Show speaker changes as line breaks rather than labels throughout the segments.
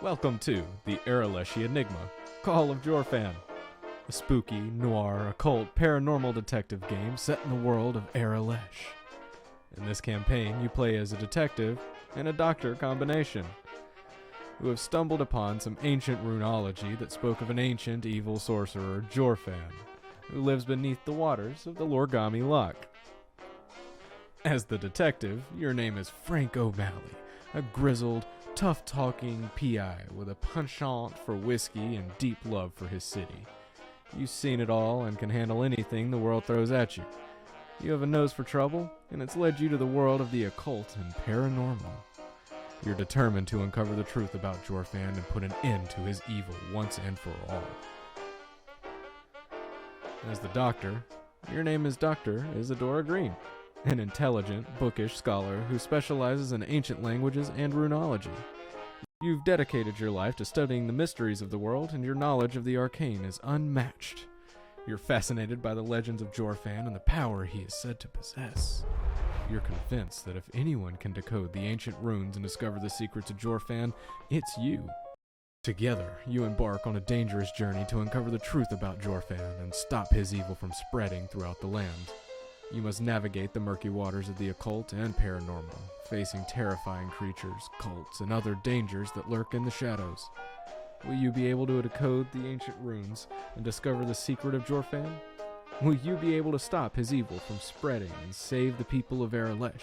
Welcome to the Araleshi Enigma, Call of Jorfan, a spooky, noir, occult, paranormal detective game set in the world of Aralesh. In this campaign, you play as a detective and a doctor combination, who have stumbled upon some ancient runology that spoke of an ancient evil sorcerer, Jorfan, who lives beneath the waters of the Lorgami Loch. As the detective, your name is Frank O'Malley, a grizzled, tough-talking PI with a penchant for whiskey and deep love for his city. You've seen it all and can handle anything the world throws at you. You have a nose for trouble, and it's led you to the world of the occult and paranormal. You're determined to uncover the truth about Jorfan and put an end to his evil once and for all. As the doctor, your name is Dr. Isadora Green, an intelligent, bookish scholar who specializes in ancient languages and runology. You've dedicated your life to studying the mysteries of the world, and your knowledge of the arcane is unmatched. You're fascinated by the legends of Jorfan and the power he is said to possess. You're convinced that if anyone can decode the ancient runes and discover the secrets of Jorfan, it's you. Together, you embark on a dangerous journey to uncover the truth about Jorfan and stop his evil from spreading throughout the land. You must navigate the murky waters of the occult and paranormal, facing terrifying creatures, cults, and other dangers that lurk in the shadows. Will you be able to decode the ancient runes and discover the secret of Jorfan? Will you be able to stop his evil from spreading and save the people of Aralesh?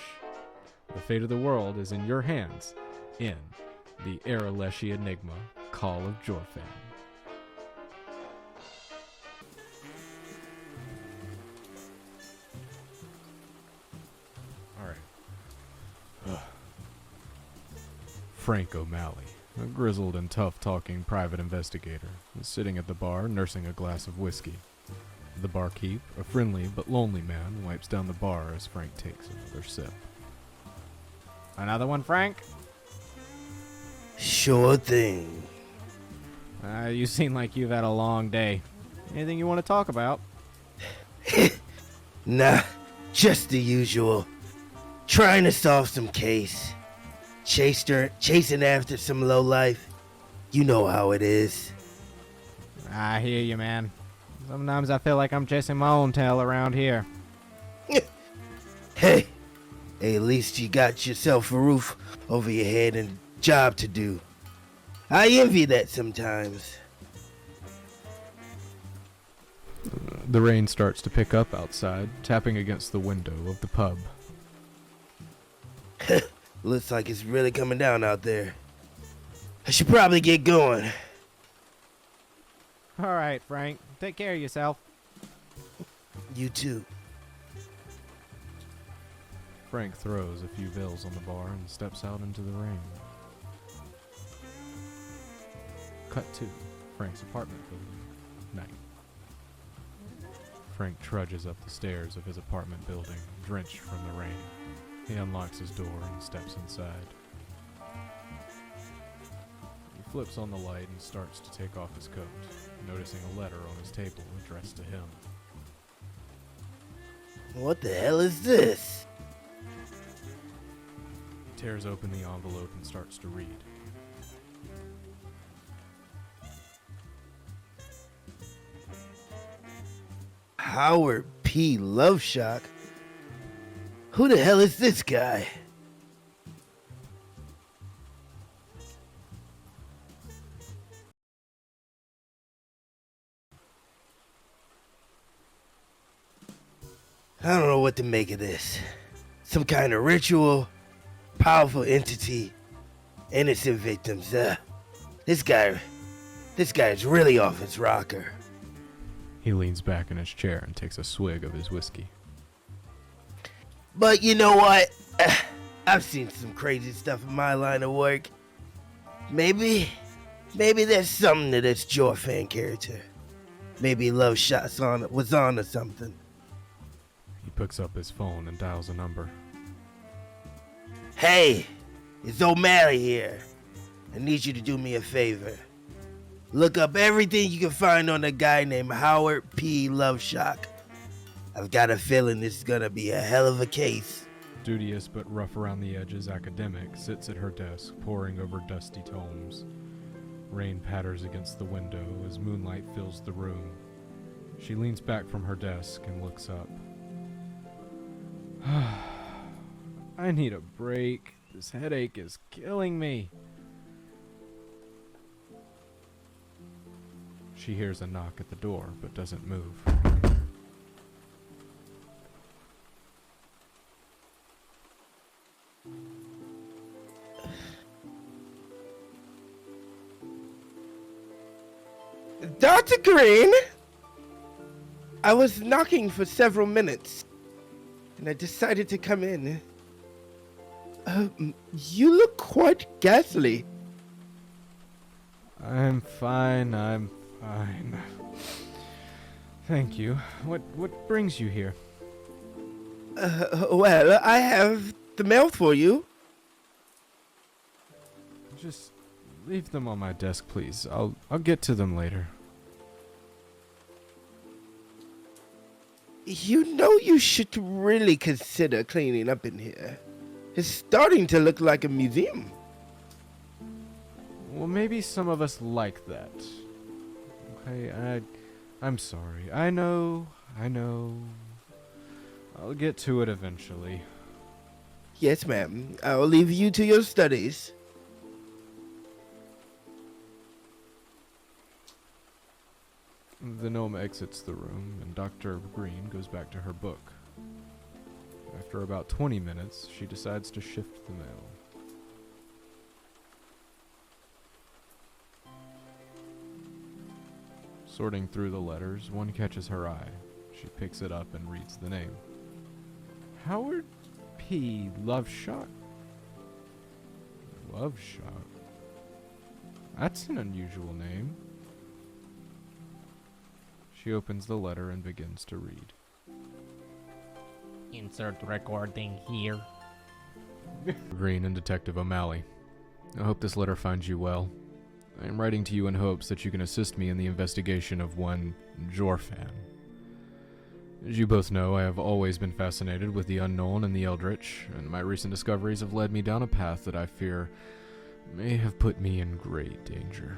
The fate of the world is in your hands in the Araleshi Enigma, Call of Jorfan. Frank O'Malley, a grizzled and tough-talking private investigator, is sitting at the bar nursing a glass of whiskey. The barkeep, a friendly but lonely man, wipes down the bar as Frank takes another sip. Another one, Frank?
Sure thing.
You seem like you've had a long day. Anything you want to talk about?
Nah, just the usual. Trying to solve some case. Chasing after some lowlife. You know how it is.
I hear you, man. Sometimes I feel like I'm chasing my own tail around here.
Hey, at least you got yourself a roof over your head and a job to do. I envy that sometimes.
The rain starts to pick up outside, tapping against the window of the pub.
Looks like it's really coming down out there. I should probably get going.
All right, Frank. Take care of yourself.
You too.
Frank throws a few bills on the bar and steps out into the rain. Cut to Frank's apartment building. Night. Frank trudges up the stairs of his apartment building, drenched from the rain. He unlocks his door and steps inside. He flips on the light and starts to take off his coat, noticing a letter on his table addressed to him.
What the hell is this?
He tears open the envelope and starts to read.
Howard P. Loveshock? Who the hell is this guy? I don't know what to make of this. Some kind of ritual, powerful entity, innocent victims. This guy's really off his rocker.
He leans back in his chair and takes a swig of his whiskey.
But you know what? I've seen some crazy stuff in my line of work. Maybe there's something to this Jorfan character. Maybe Love Shots was on to something.
He picks up his phone and dials a number.
Hey, it's O'Malley here. I need you to do me a favor. Look up everything you can find on a guy named Howard P. Loveshock. I've got a feeling this is gonna be a hell of a case.
Studious but rough around the edges academic sits at her desk, poring over dusty tomes. Rain patters against the window as moonlight fills the room. She leans back from her desk and looks up. I need a break. This headache is killing me. She hears a knock at the door, but doesn't move.
Dr. Green? I was knocking for several minutes, and I decided to come in. You look quite ghastly.
I'm fine. Thank you. What brings you here?
Well, I have the mail for you.
Just leave them on my desk, please. I'll get to them later.
You know you should really consider cleaning up in here. It's starting to look like a museum.
Well, maybe some of us like that. Okay, I'm sorry. I know. I'll get to it eventually.
Yes, ma'am. I'll leave you to your studies.
The gnome exits the room, and Dr. Green goes back to her book. After about 20 minutes, she decides to shift the mail. Sorting through the letters, one catches her eye. She picks it up and reads the name. Howard P. Loveshock? Loveshock? That's an unusual name. She opens the letter and begins to read.
Insert recording here.
Green and Detective O'Malley. I hope this letter finds you well. I am writing to you in hopes that you can assist me in the investigation of one Jorfan. As you both know, I have always been fascinated with the unknown and the eldritch, and my recent discoveries have led me down a path that I fear may have put me in great danger.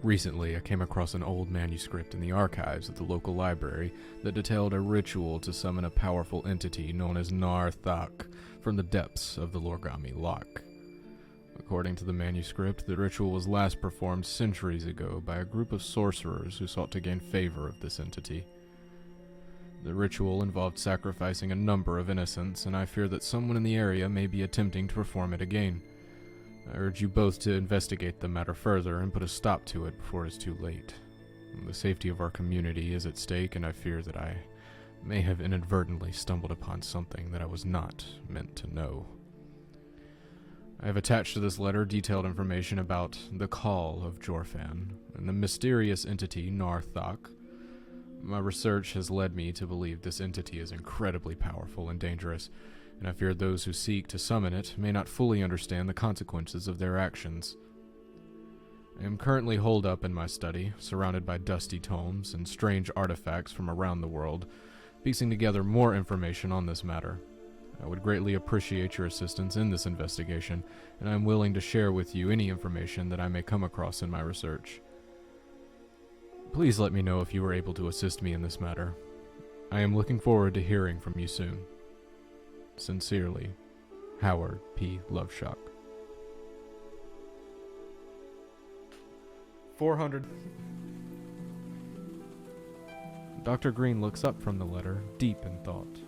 Recently, I came across an old manuscript in the archives of the local library that detailed a ritual to summon a powerful entity known as noir from the depths of the Lorgami Loch. According to the manuscript, the ritual was last performed centuries ago by a group of sorcerers who sought to gain favor of this entity. The ritual involved sacrificing a number of innocents, and I fear that someone in the area may be attempting to perform it again. I urge you both to investigate the matter further and put a stop to it before it is too late. The safety of our community is at stake, and I fear that I may have inadvertently stumbled upon something that I was not meant to know. I have attached to this letter detailed information about the call of Jorfan and the mysterious entity Narthok. My research has led me to believe this entity is incredibly powerful and dangerous, and I fear those who seek to summon it may not fully understand the consequences of their actions. I am currently holed up in my study, surrounded by dusty tomes and strange artifacts from around the world, piecing together more information on this matter. I would greatly appreciate your assistance in this investigation, and I am willing to share with you any information that I may come across in my research. Please let me know if you were able to assist me in this matter. I am looking forward to hearing from you soon. Sincerely, Howard P. Loveshock. 400. Dr. Green looks up from the letter, deep in thought.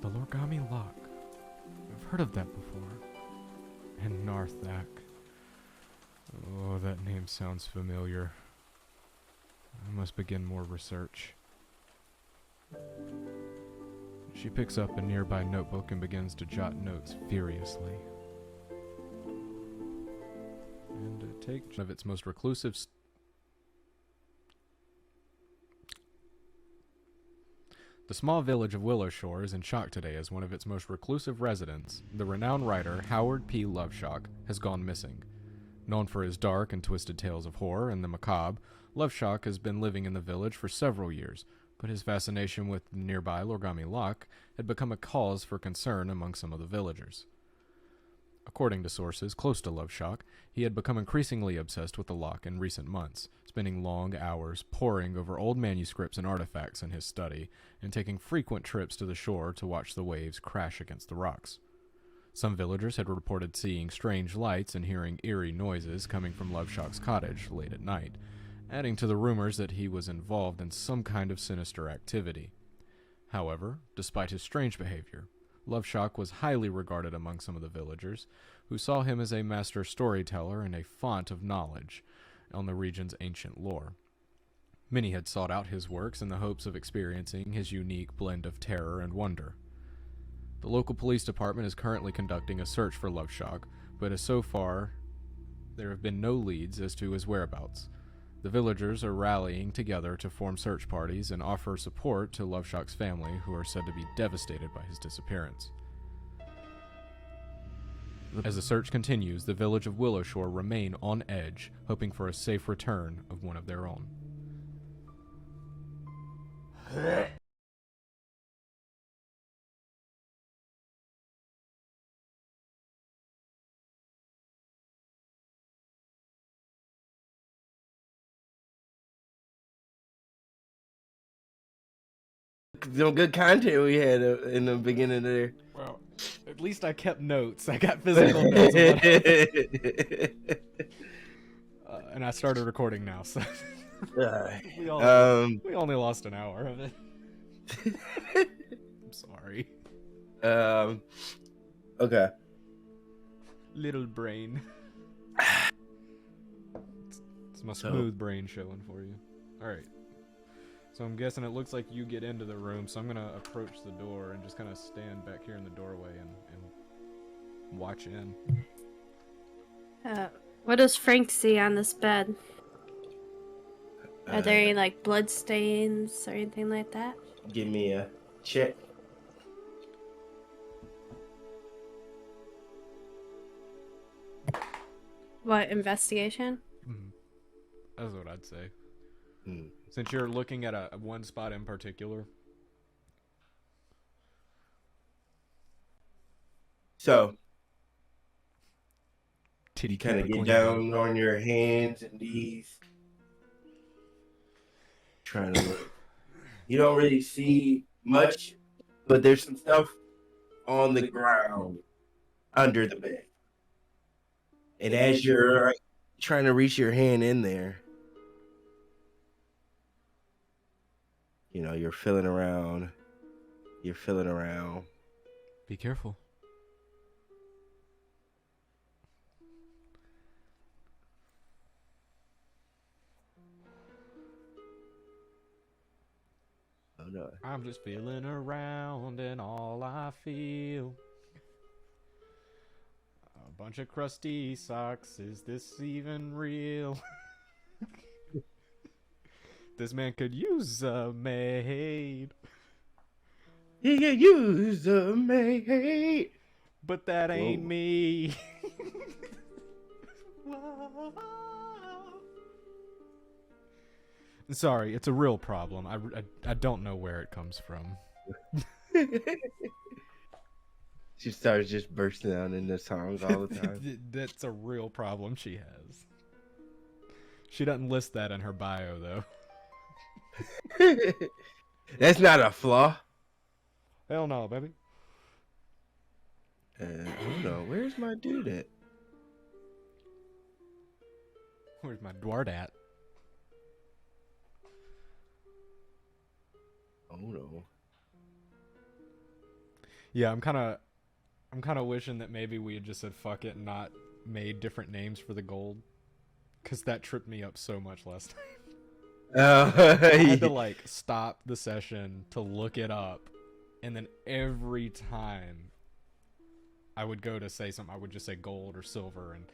The Lorgami Loch. I've heard of that before. And Narthak. Oh, that name sounds familiar. I must begin more research. She picks up a nearby notebook and begins to jot notes furiously. And take one of its most reclusive The small village of Willowshore is in shock today as one of its most reclusive residents, the renowned writer Howard P. Loveshock, has gone missing. Known for his dark and twisted tales of horror and the macabre, Loveshock has been living in the village for several years, but his fascination with the nearby Lorgami Loch had become a cause for concern among some of the villagers. According to sources close to Love Shock, he had become increasingly obsessed with the loch in recent months, spending long hours poring over old manuscripts and artifacts in his study, and taking frequent trips to the shore to watch the waves crash against the rocks. Some villagers had reported seeing strange lights and hearing eerie noises coming from Love Shock's cottage late at night, adding to the rumors that he was involved in some kind of sinister activity. However, despite his strange behavior, Love Shock was highly regarded among some of the villagers, who saw him as a master storyteller and a font of knowledge on the region's ancient lore. Many had sought out his works in the hopes of experiencing his unique blend of terror and wonder. The local police department is currently conducting a search for Love Shock, but as so far, there have been no leads as to his whereabouts. The villagers are rallying together to form search parties and offer support to Love Shock's family, who are said to be devastated by his disappearance. As the search continues, the village of Willowshore remain on edge, hoping for a safe return of one of their own.
Some good content we had in the beginning there.
Well, at least I kept notes. I got physical notes. And I started recording now, so we only lost an hour of it. I'm sorry.
Okay.
Little brain. It's my smooth brain showing for you. Alright. So I'm guessing it looks like you get into the room, so I'm going to approach the door and just kind of stand back here in the doorway and watch in.
What does Frank see on this bed? Are there any, like, blood stains or anything like that?
Give me a check.
What, investigation?
Mm-hmm. That's what I'd say.
Hmm.
Since you're looking at a one spot in particular.
So,
Titty
you kind of
keeper
get
clean.
down on your hands and knees, trying to look. You don't really see much, but there's some stuff on the ground under the bed. And as you're trying to reach your hand in there, you know, you're feeling around.
Be careful.
Oh no.
I'm just feeling around and all I feel. A bunch of crusty socks. Is this even real? This man could use a maid.
He could use a maid.
But that ain't
Whoa.
me. Sorry, it's a real problem. I don't know where it comes from.
She starts just bursting out into songs all the time.
That's a real problem she has. She doesn't list that in her bio, though.
That's not a flaw.
Hell no, baby.
I don't know. Where's my dude at?
Where's my Dwart at?
Oh no.
Yeah, I'm kind of wishing that maybe we had just said fuck it and not made different names for the gold, because that tripped me up so much last time. I had to like stop the session to look it up, and then every time I would go to say something, I would just say gold or silver, and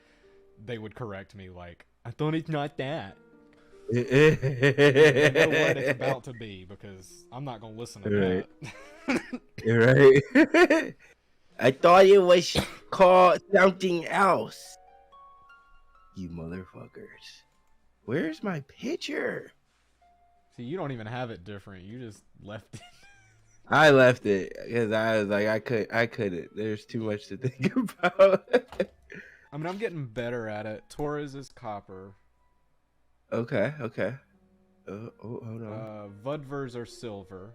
they would correct me like, I thought it's not that. I know what it's about to be, because I'm not gonna listen to that.
Right. I thought it was called something else. You motherfuckers. Where's my picture?
See, you don't even have it different. You just left it.
I left it because I was like, I couldn't. There's too much to think about.
I mean, I'm getting better at it. Torres is copper.
Okay. Hold on.
Vudvers are silver.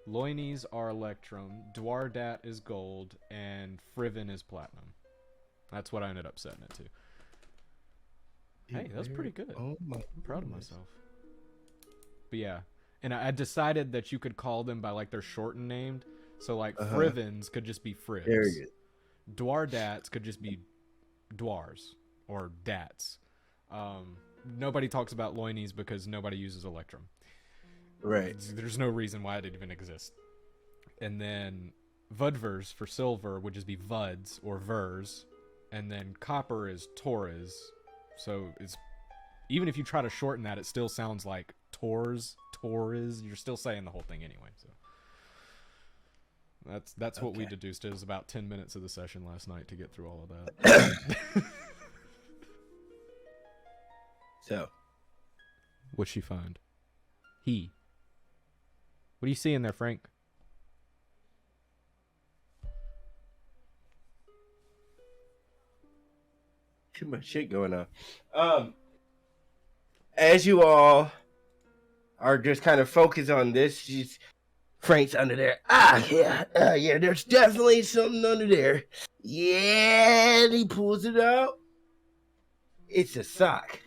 Loinies are electrum. Dwardat is gold. And Friven is platinum. That's what I ended up setting it to. Hey, that's pretty good.
Oh my!
I'm proud of myself. But yeah, and I decided that you could call them by like their shortened named. So like Frivens could just be Frivs.
Very good.
Dwardats could just be Dwars or Dats. Nobody talks about Loinies because nobody uses Electrum.
Right.
There's no reason why it even exists. And then Vudvers for silver would just be Vuds or Vers. And then copper is Torres. So it's even if you try to shorten that, it still sounds like Torres. You're still saying the whole thing anyway. So that's what we deduced. It was about 10 minutes of the session last night to get through all of that.
So,
what'd she find? He. What do you see in there, Frank?
too much shit going on. As you all are just kind of focused on this, Frank's under there. Yeah, there's definitely something under there. Yeah, and he pulls it out. It's a sock.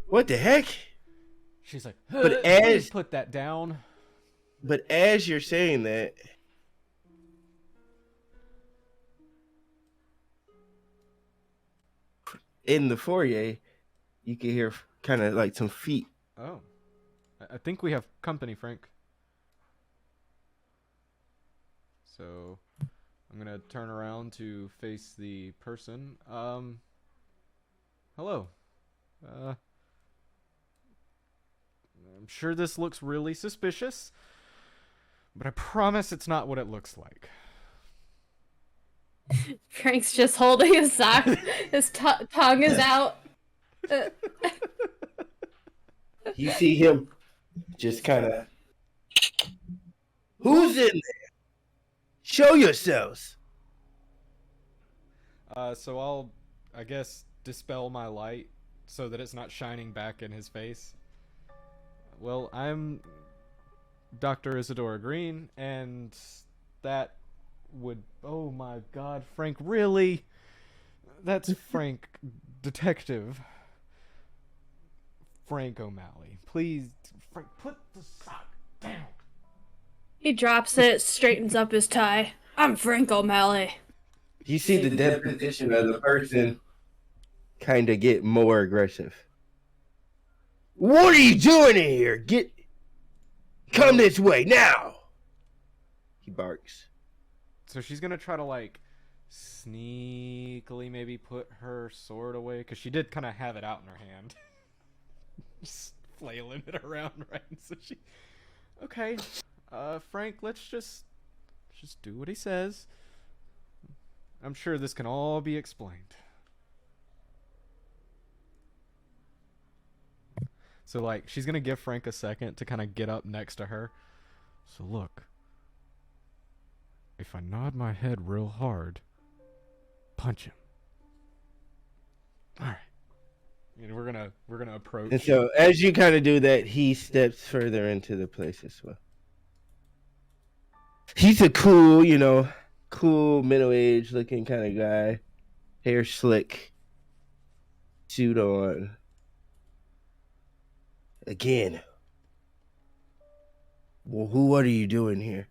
What the heck?
She's like,
But
please put that down.
But as you're saying that, in the foyer, you can hear kind of like some feet.
Oh. I think we have company, Frank. So I'm going to turn around to face the person. Hello. I'm sure this looks really suspicious, but I promise it's not what it looks like.
Frank's just holding his sock. His tongue is out.
You see him just kind of... Who's in there? Show yourselves.
So I'll, I guess, dispel my light so that it's not shining back in his face. Well, I'm Dr. Isadora Green, and that would... Oh my god, Frank, really? That's Frank, detective. Frank O'Malley. Please, Frank, put the sock down.
He drops it, straightens up his tie. I'm Frank O'Malley.
You see the deposition of the person kind of get more aggressive. What are you doing in here? Come this way now. He barks.
So she's gonna try to like sneakily maybe put her sword away, because she did kind of have it out in her hand. Just flailing it around, right? So she... Okay, Frank, let's just do what he says. I'm sure this can all be explained. So, like, she's gonna give Frank a second to kind of get up next to her. So, look. If I nod my head real hard, punch him. Alright. And we're gonna approach.
And so, as you kind of do that, he steps further into the place as well. He's a cool, middle-aged looking kind of guy. Hair slick. Suit on. Again. Well, what are you doing here?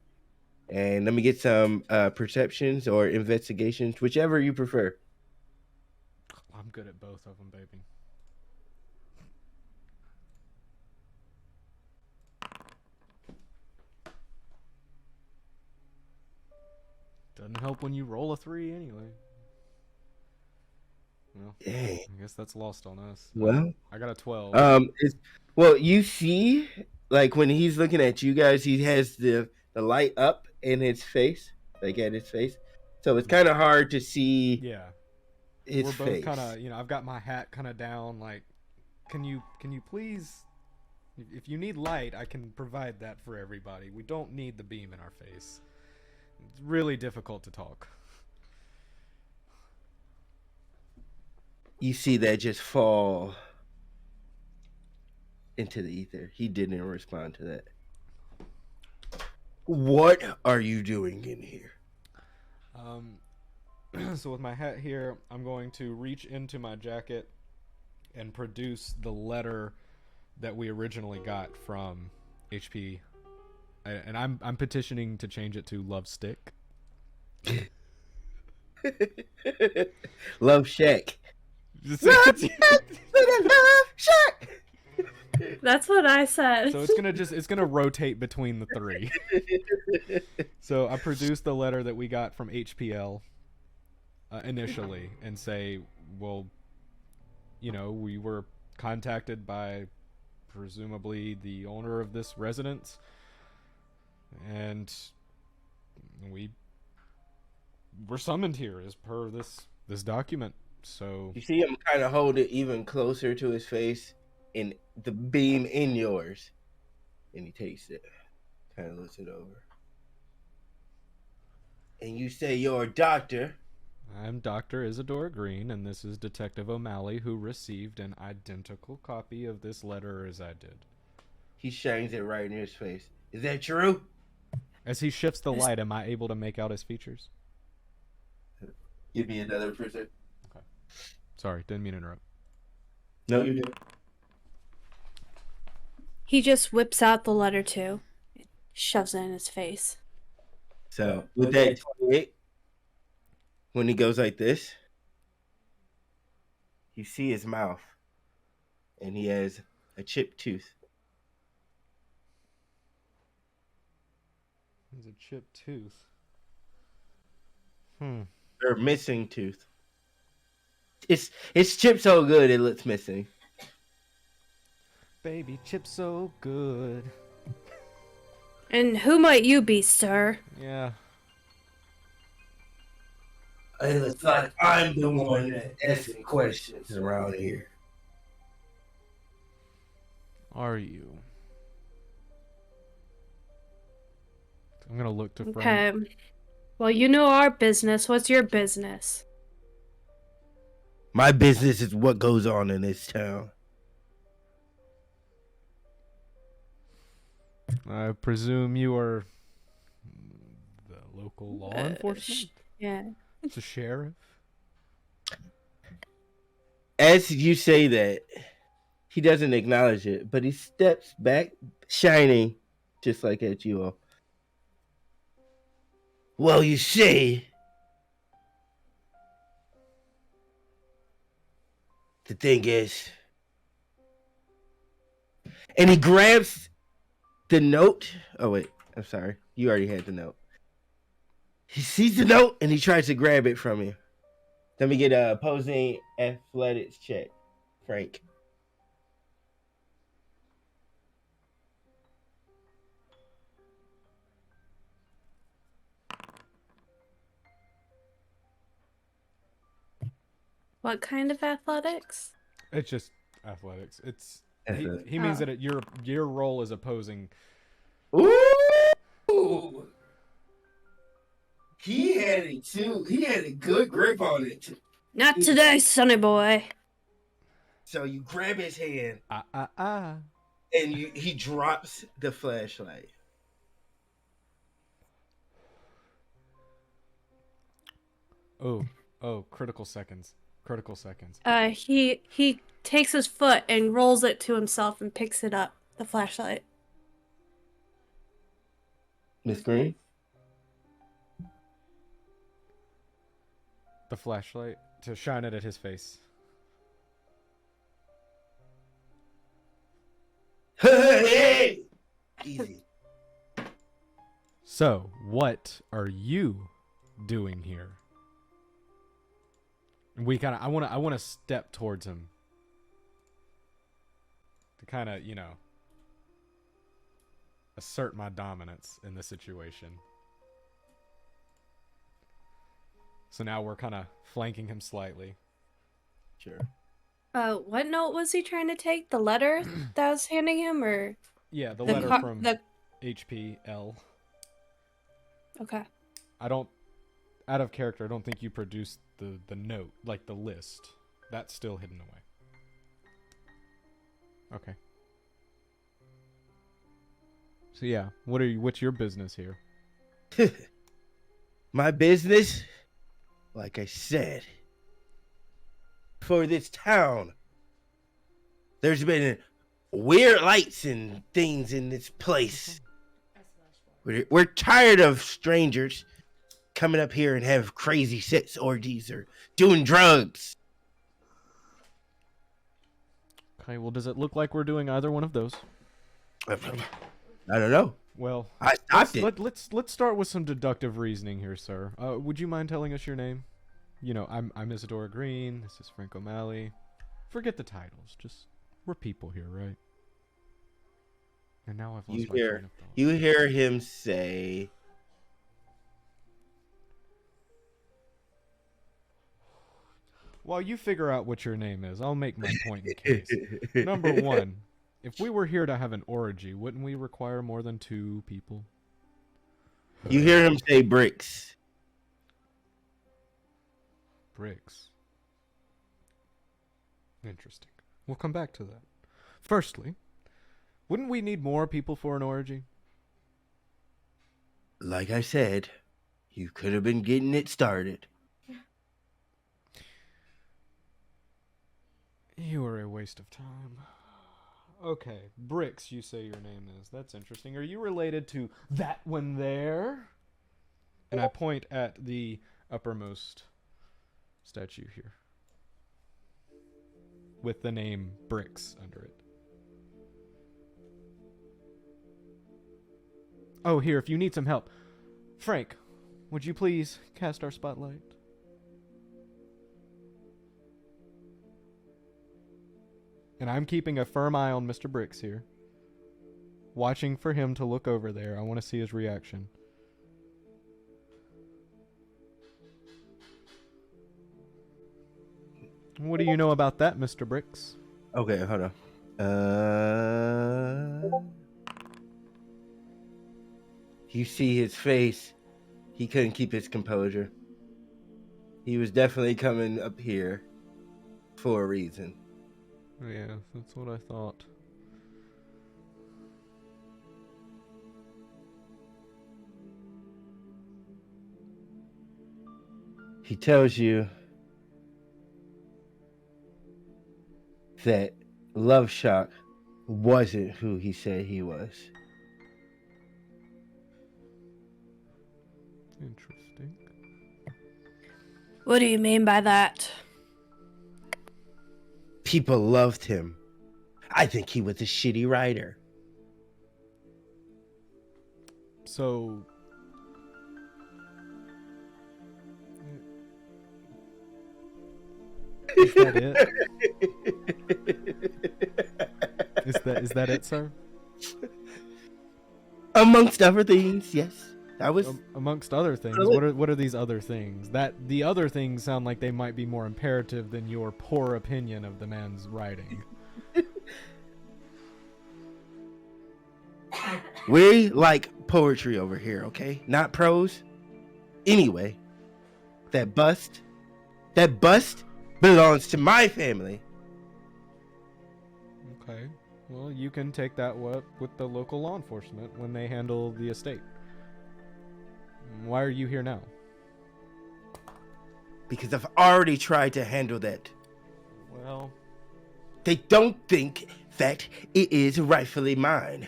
And let me get some perceptions or investigations, whichever you prefer.
I'm good at both of them, baby. Doesn't help when you roll a 3 anyway. Well,
Dang.
I guess that's lost on us.
Well,
I got a 12.
Well, you see, like when he's looking at you guys, he has the light up in his face, like at his face. So it's kind of hard to see.
Yeah.
His
We're both
face.
kind of, I've got my hat kind of down. Like, can you please If you need light, I can provide that for everybody. We don't need the beam in our face. It's really difficult to talk.
You see that just fall into the ether. He didn't respond to that. What are you doing in here?
So with my hat here, I'm going to reach into my jacket and produce the letter that we originally got from HP. And I'm petitioning to change it to Love Stick.
Love Shack.
So
That's what I said.
it's gonna rotate between the three. So I produced the letter that we got from HPL initially and say, well, we were contacted by presumably the owner of this residence, and we were summoned here as per this document. So
You see him kind of hold it even closer to his face and the beam in yours. And he takes it, kind of looks it over. And you say you're a doctor.
I'm Dr. Isadora Green, and this is Detective O'Malley, who received an identical copy of this letter as I did.
He shines it right in his face. Is that true?
As he shifts the light, am I able to make out his features?
Give me another percent.
Okay. Sorry, didn't mean to interrupt.
No, you didn't.
He just whips out the letter too, shoves it in his face.
So with that 28, when he goes like this, you see his mouth, and he has a chipped tooth.
He's a chipped tooth.
Or missing tooth. It's chipped so good it looks missing.
Baby chipped so good.
And who might you be, sir?
Yeah.
It looks like I'm the one that asking questions around here.
Are you? I'm gonna look to Frank.
Okay. Well, you know our business. What's your business?
My business is what goes on in this town.
I presume you are the local law enforcement?
Yeah.
The sheriff?
As you say that, he doesn't acknowledge it, but he steps back, shining, just like at you all. Well, you see, the thing is, and he grabs the note. Oh, wait, I'm sorry. You already had the note. He sees the note and he tries to grab it from you. Let me get a opposing athletics check, Frank.
What kind of athletics?
It's just athletics. It's
Athletics.
he means that your role is opposing.
Ooh! He had it too. He had a good grip on it.
Not today, sonny boy.
So you grab his hand
And
he drops the flashlight.
Oh, critical seconds.
He takes his foot and rolls it to himself and picks it up, the flashlight.
Miss Green?
The flashlight to shine it at his face.
Hey! Easy.
So, what are you doing here? And I want to step towards him to kind of, assert my dominance in the situation. So now we're kind of flanking him slightly.
Sure.
What note was he trying to take? The letter that I was handing him, or
Yeah, the
the
letter
co-
from
the?
HPL.
Okay.
I don't, out of character, I don't think you produced the note, like the list. That's still hidden away. Okay. So yeah, what's your business here?
My business, like I said, for this town, there's been weird lights and things in this place. We're tired of strangers coming up here and have crazy sex orgies or doing drugs.
Okay, well, does it look like we're doing either one of those?
I don't know.
Well,
I stopped it.
let's start with some deductive reasoning here, sir. Would you mind telling us your name? You know, I'm Isadora Green. This is Frank O'Malley. Forget the titles. Just we're people here, right? And now I've lost my train of thought.
You hear him say,
While you figure out what your name is, I'll make my point in case. Number one, if we were here to have an orgy, wouldn't we require more than 2 people?
you hear him say bricks.
Bricks. Interesting. We'll come back to that. Firstly, wouldn't we need more people for an orgy?
Like I said, you could have been getting it started.
You are a waste of time. Okay, Bricks, you say your name is. That's interesting. Are you related to that one there? And I point at the uppermost statue here, with the name Bricks under it. Oh, here, if you need some help. Frank, would you please cast our spotlight? And I'm keeping a firm eye on Mr. Bricks here. Watching for him to look over there. I want to see his reaction. What do you know about that, Mr. Bricks?
Okay, hold on. You see his face. He couldn't keep his composure. He was definitely coming up here for a reason.
Yeah, that's what I thought.
He tells you that Love Shock wasn't who he said he was.
Interesting.
What do you mean by that?
People loved him. I think he was a shitty writer.
So... Is that it? Is that it, sir?
Amongst other things, yes. That was
Amongst other things. What are these other things? That the other things sound like they might be more imperative than your poor opinion of the man's writing.
We like poetry over here, okay? Not prose. Anyway, that bust belongs to my family.
Okay. Well, you can take that up with the local law enforcement when they handle the estate. Why are you here now?
Because I've already tried to handle that.
Well...
They don't think that it is rightfully mine.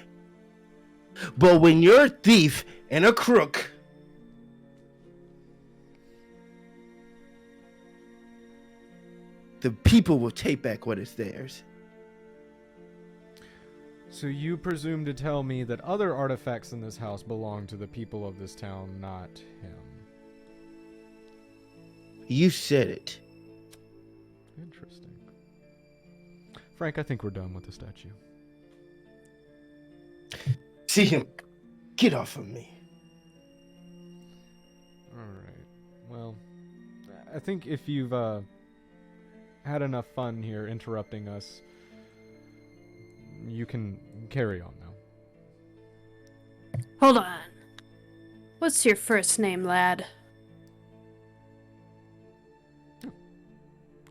But when you're a thief and a crook, the people will take back what is theirs.
So you presume to tell me that other artifacts in this house belong to the people of this town, not him.
You said it.
Interesting. Frank, I think we're done with the statue.
See him. Get off of me.
Alright. Well, I think if you've had enough fun here interrupting us. You can carry on now.
Hold on. What's your first name, lad?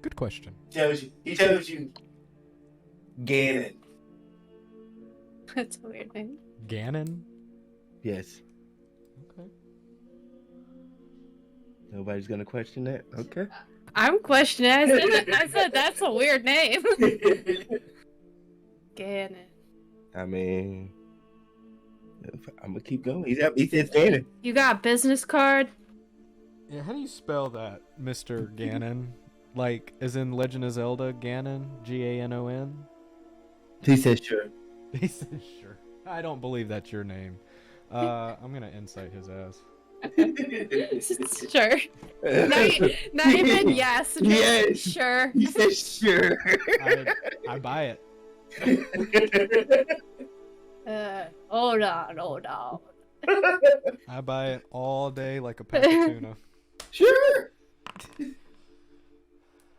Good question.
He tells you Gannon.
That's a weird name.
Gannon?
Yes.
Okay.
Nobody's gonna question that? Okay.
I'm questioning. I said that's a weird name. Gannon.
I mean, I'm gonna keep going. He says Gannon.
You got a business card?
Yeah, how do you spell that, Mr. Ganon? Like, as in Legend of Zelda, Ganon? Ganon?
He says sure.
He says sure. I don't believe that's your name. I'm gonna insight his ass.
Sure. Not even yes. Just
Yes.
sure.
He says sure.
I buy it.
Hold on.
I buy it all day like a pack of tuna.
Sure.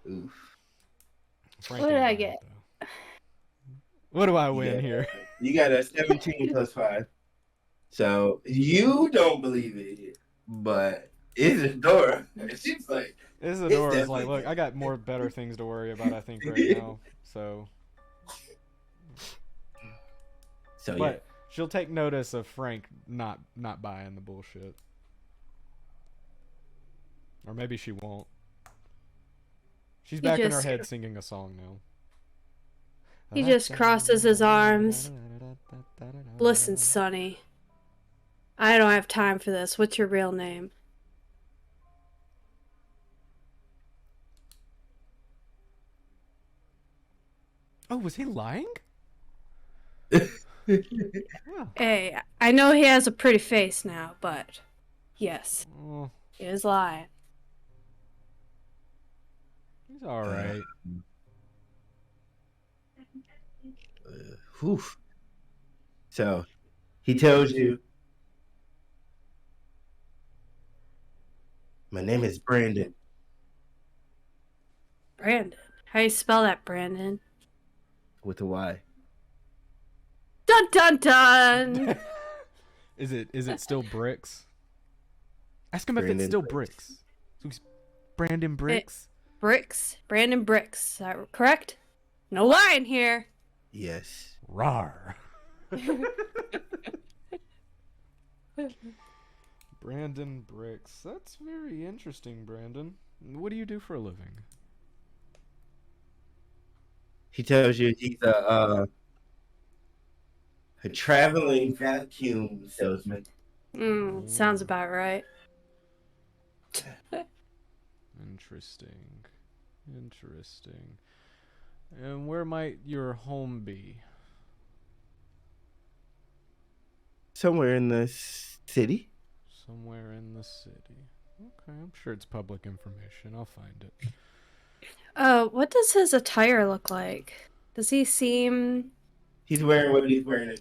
Oof.
Frank
What did
ain't
I
buying
get?
it, though. What do I win here?
You got a 17 plus 5. So you don't believe it, but Isadora, she's like,
Isadora's like,
definitely-
look, I got more better things to worry about, I think, right now. So, but she'll take notice of Frank not buying the bullshit. Or maybe she won't. She's back in her head singing a song now.
He just crosses his arms. Listen, Sonny. I don't have time for this. What's your real name?
Oh, was he lying?
Hey, I know he has a pretty face now, but yes,
Oh,
he is lying.
he's alright.
Whew. So he tells you, my name is Brandon.
Brandon. How you spell that, Brandon?
With a Y.
Dun dun dun!
Is it still Bricks? Ask him if
Brandon
it's still
Bricks.
Bricks. So he's Brandon Bricks?
Bricks. Brandon Bricks. Is that correct? No lying here.
Yes.
Rar. Brandon Bricks. That's very interesting, Brandon. What do you do for a living?
He tells you he's a traveling vacuum salesman.
Sounds about right.
Interesting. And where might your home be?
Somewhere in the city.
Somewhere in the city. Okay, I'm sure it's public information. I'll find it.
What does his attire look like? Does he seem
He's wearing what he's wearing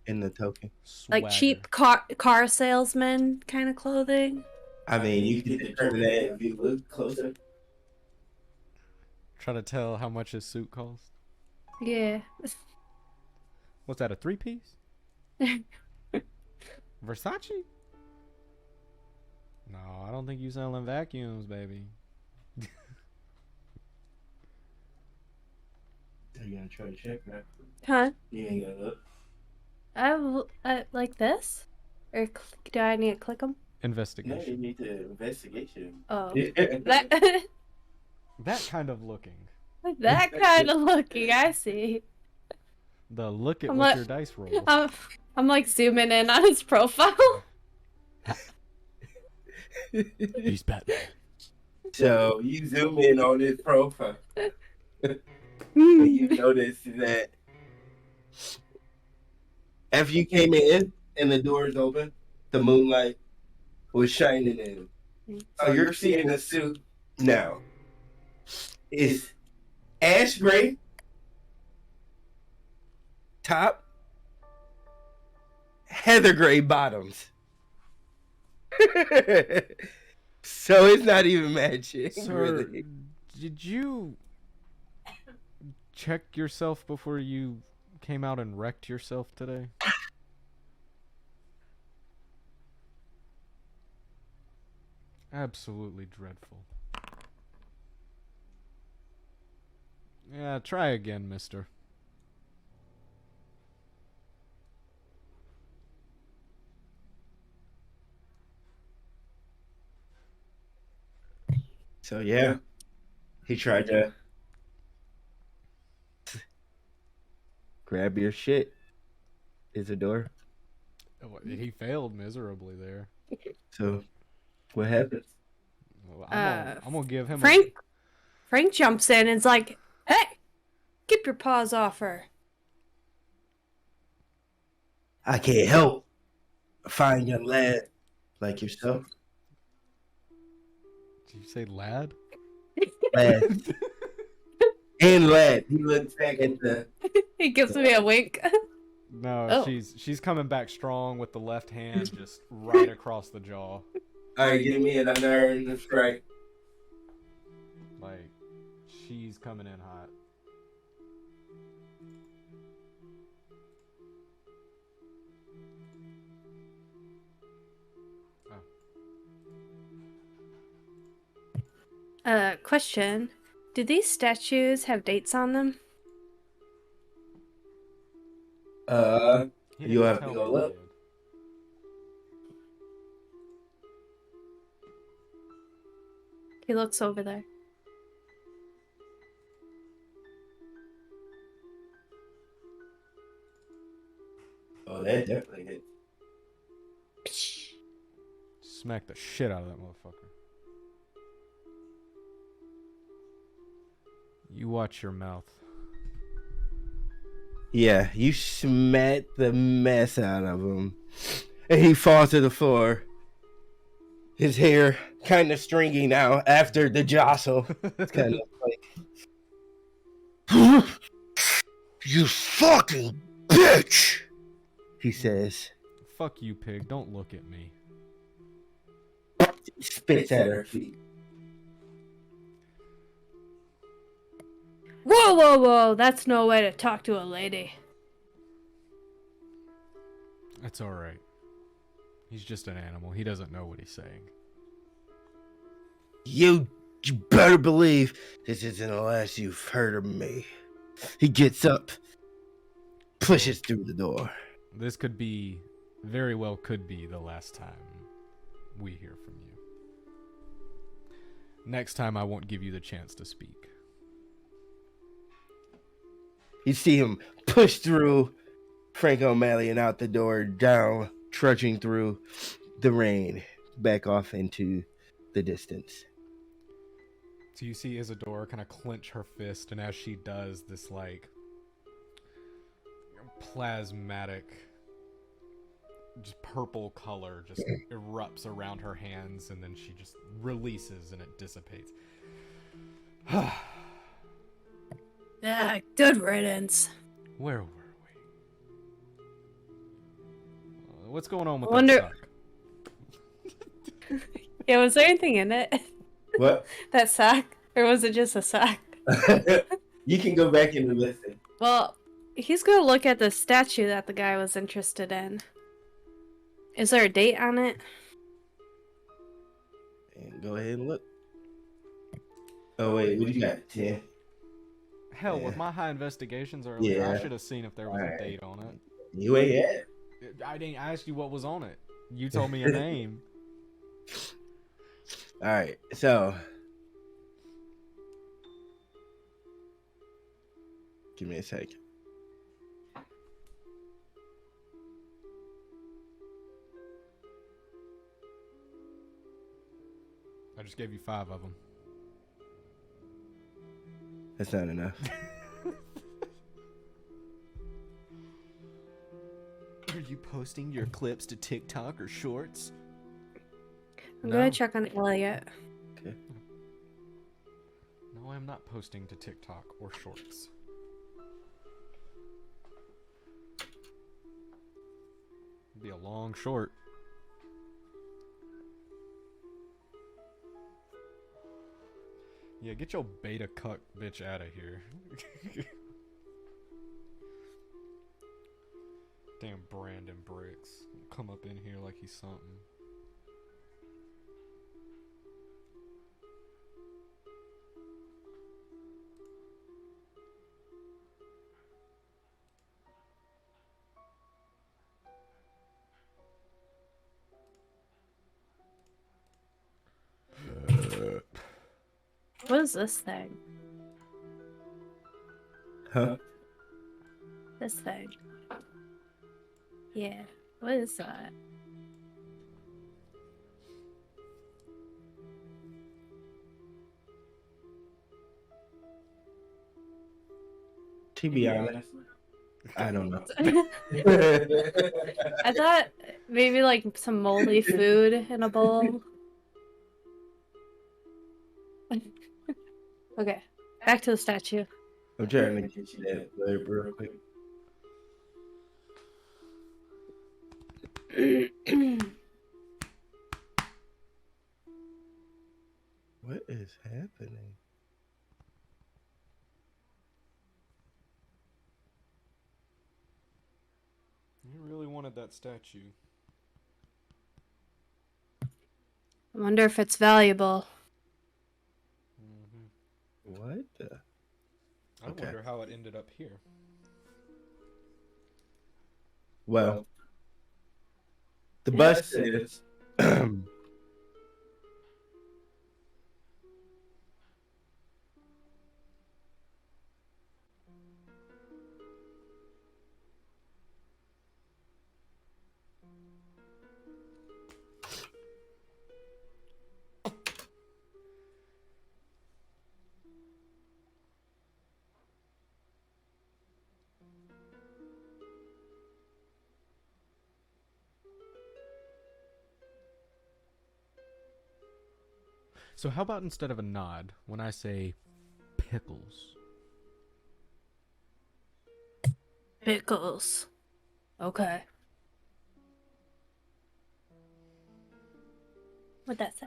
in the token.
like cheap car salesman kind of clothing?
I mean, you can determine that if you look closer.
Try to tell how much his suit costs.
Yeah.
What's that, a 3-piece? Versace? No, I don't think you selling vacuums, baby.
Are you gonna try to check that?
Huh?
You ain't gonna look.
Like this? Or do I need to click them?
No,
Investigation.
you need to investigation.
Oh.
That
That kind of looking.
That kind of looking, I see.
The look at
I'm
what
like-
your dice roll.
I'm like zooming in on his profile.
He's Batman.
So you zoom in on his profile. And you notice that after you came in and the doors open, the moonlight was shining in. So you're seeing the suit now. It's ash gray top, heather gray bottoms. So it's not even matching.
Sir,
Really.
did you check yourself before you came out and wrecked yourself today? Absolutely dreadful. Yeah, try again, mister.
So yeah, he tried to grab your shit, Isadora.
He failed miserably there.
So what happened?
Well, I'm gonna give him
Frank jumps in and's like, "Hey, keep your paws off her."
I can't help a fine young lad like yourself.
Did you say lad?
Lad. And lad. He looks back at the...
He gives me a wink.
No,
Oh.
she's coming back strong with the left hand just right across the jaw.
Alright, give me an unearned strike.
Like, she's coming in hot.
Question. Do these statues have dates on them?
He
You
didn't
have
tell
to
me
go
he
look.
did.
He looks over there.
Oh, that definitely hit.
Smack the shit out of that motherfucker. You watch your mouth.
Yeah, you smack the mess out of him. And he falls to the floor. His hair kind of stringy now after the jostle. It's kind of like, you fucking bitch, he says.
Fuck you, pig. Don't look at me.
He spits at her feet.
Whoa, whoa, whoa! That's no way to talk to a lady.
That's alright. He's just an animal. He doesn't know what he's saying.
You better believe this isn't the last you've heard of me. He gets up, pushes through the door.
This could be, very well could be the last time we hear from you. Next time I won't give you the chance to speak.
You see him push through Frank O'Malley and out the door, down, trudging through the rain, back off into the distance.
So you see Isadora kind of clench her fist, and as she does, this like plasmatic, just purple color just erupts around her hands, and then she just releases and it dissipates.
Yeah, good riddance.
Where were we? What's going on with
Wonder-
that sock?
Yeah, was there anything in it?
What?
That sock? Or was it just a sock?
You can go back and listen.
Well, he's gonna look at the statue that the guy was interested in. Is there a date on it?
And go ahead and look. Oh, wait, what do you got? 10?
Hell,
Yeah.
with my high investigations earlier, I
Yeah.
should have seen if there was
Alright.
a date on it.
You ain't yet.
I didn't ask you what was on it. You told me a name.
Alright, so. Give me a second.
I just gave you 5 of them.
That's not enough.
Are you posting your clips to TikTok or Shorts?
I'm
No.
gonna check on Elliot.
Okay.
No, I'm not posting to TikTok or Shorts. It'd be a long short. Yeah, get your beta cuck bitch out of here. Damn Brandon Bricks. Come up in here like he's something.
What is this thing?
Huh?
This thing. Yeah. What is that?
To be honest, I don't know.
I thought maybe like some moldy food in a bowl. Okay, back to the statue.
I'm trying to get you that flavor real quick. What is happening?
You really wanted that statue.
I wonder if it's valuable.
What the?
I wonder how it ended up here.
Well, the bus is
So how about instead of a nod, when I say pickles?
Pickles. Okay. What'd that say?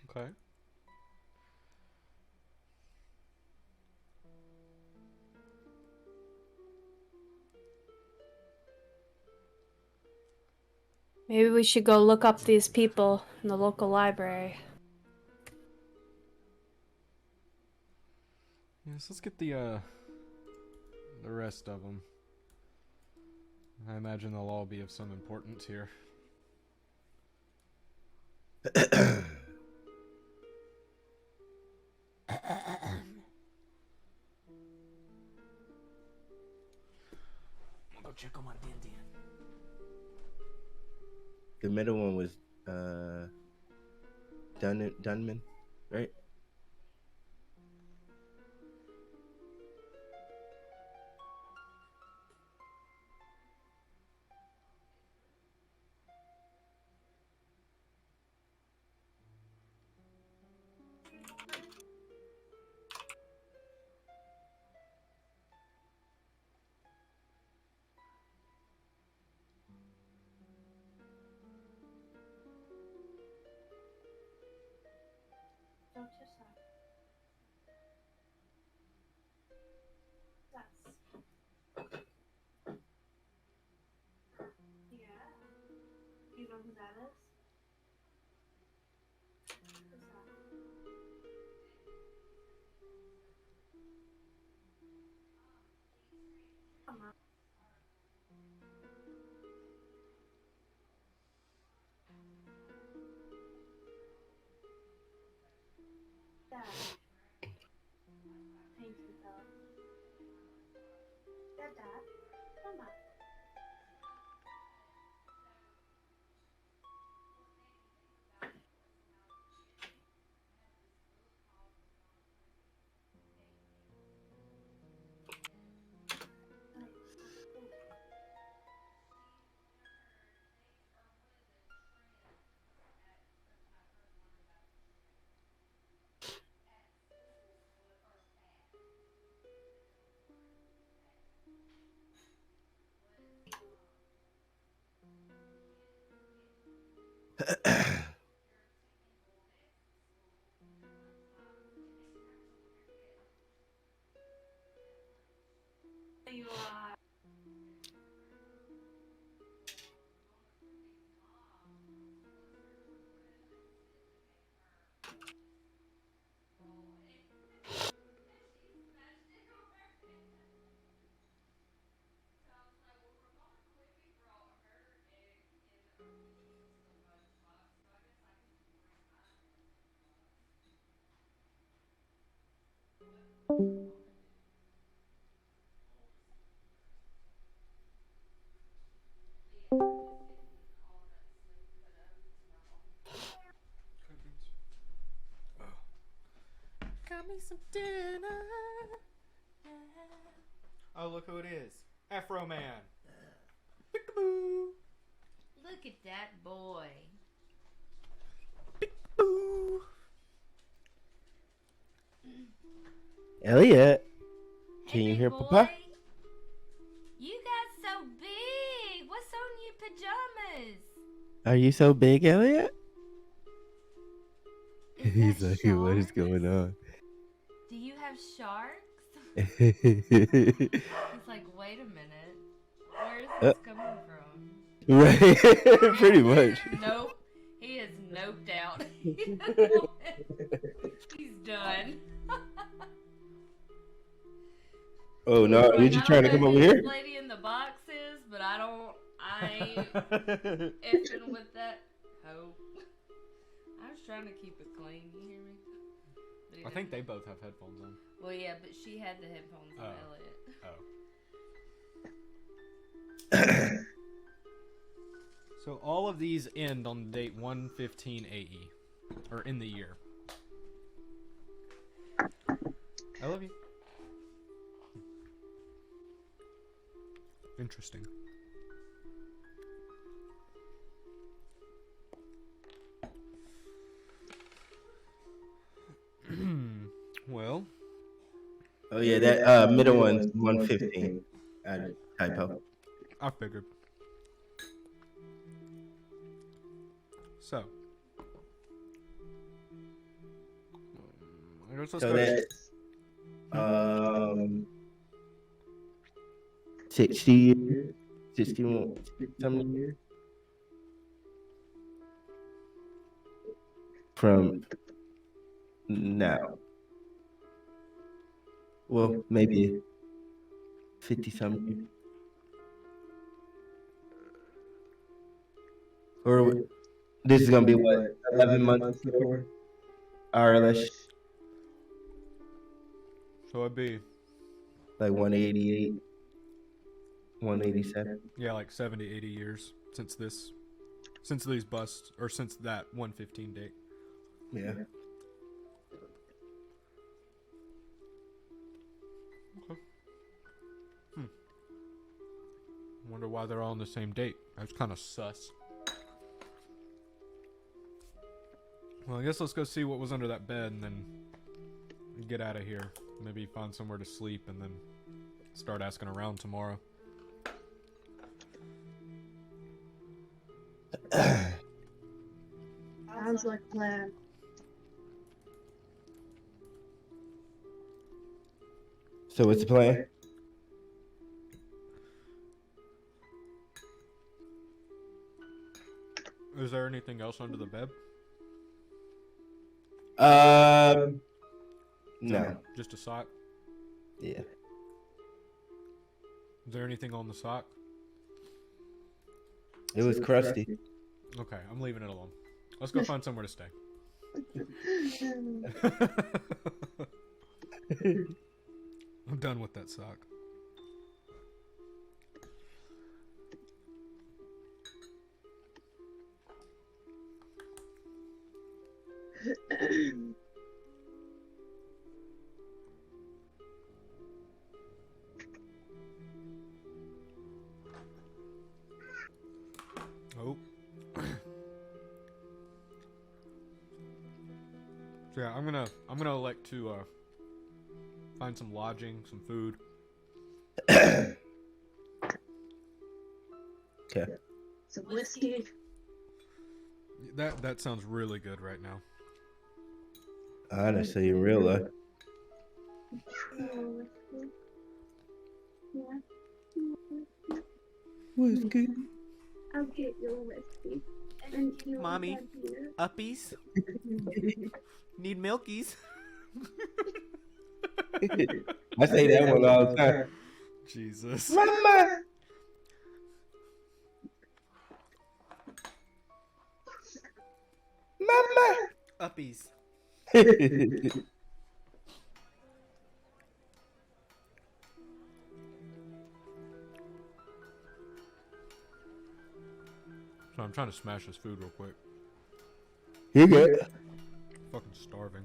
Okay.
Maybe we should go look up these people in the local library.
Yes, let's get the rest of them. I imagine they'll all be of some importance here.
Go check on my Din.
the middle one was Dunman, right?
You know who that is? Dad. Thank you, though. Dad. Come on.
Got me some dinner. Oh, look who it is. Afro Man. Peekaboo.
Look at that boy.
Peekaboo.
Elliot, can
Hey,
you
big
hear
boy.
Papa?
You got so big. What's on your pajamas?
Are you so big, Elliot?
Is
He's
that
like, what is
sharks?
going on?
Do you have sharks? He's like, wait a minute. Where is this coming from?
Right, pretty much.
Nope. He is noped out. He's done.
Oh no,
Like,
you're just trying to come over here?
This lady in the box is, but I ain't effing with that hoe. I was trying to keep it clean. You hear me? But he
I think they
didn't.
both have headphones on.
Well, yeah, but she had the headphones on Elliot.
Oh. So all of these end on the date 115 AE. Or in the year. I love you. Interesting. Well.
Oh yeah, that middle one's 115. Typo.
I figured. So. I guess let's
So
go.
that's 60 years, 61 something years from now. Well, maybe 50 something. Or this is gonna be what, 11 months before Aralesh,
So it'd be,
like 188, 187.
yeah, like 70, 80 years since these busts, or since that 115 date.
Yeah.
Wonder why they're all on the same date. That's kind of sus. Well, I guess let's go see what was under that bed and then get out of here. Maybe find somewhere to sleep and then start asking around tomorrow.
Sounds like a plan.
So what's the plan?
Is there anything else under the bed?
No.
Just a sock?
Yeah.
Is there anything on the sock?
It was crusty.
Okay, I'm leaving it alone. Let's go find somewhere to stay. I'm done with that sock. Oh. So yeah, I'm gonna elect to find some lodging, some food.
Okay.
Some whiskey.
That sounds really good right now.
Honestly, in real life. Whiskey.
I'll get your whiskey. And you
Mommy.
have beer.
Uppies? Need milkies?
I say that one all the time.
Jesus.
Mama. Mama.
Uppies. So I'm trying to smash this food real quick.
You good?
Fucking starving.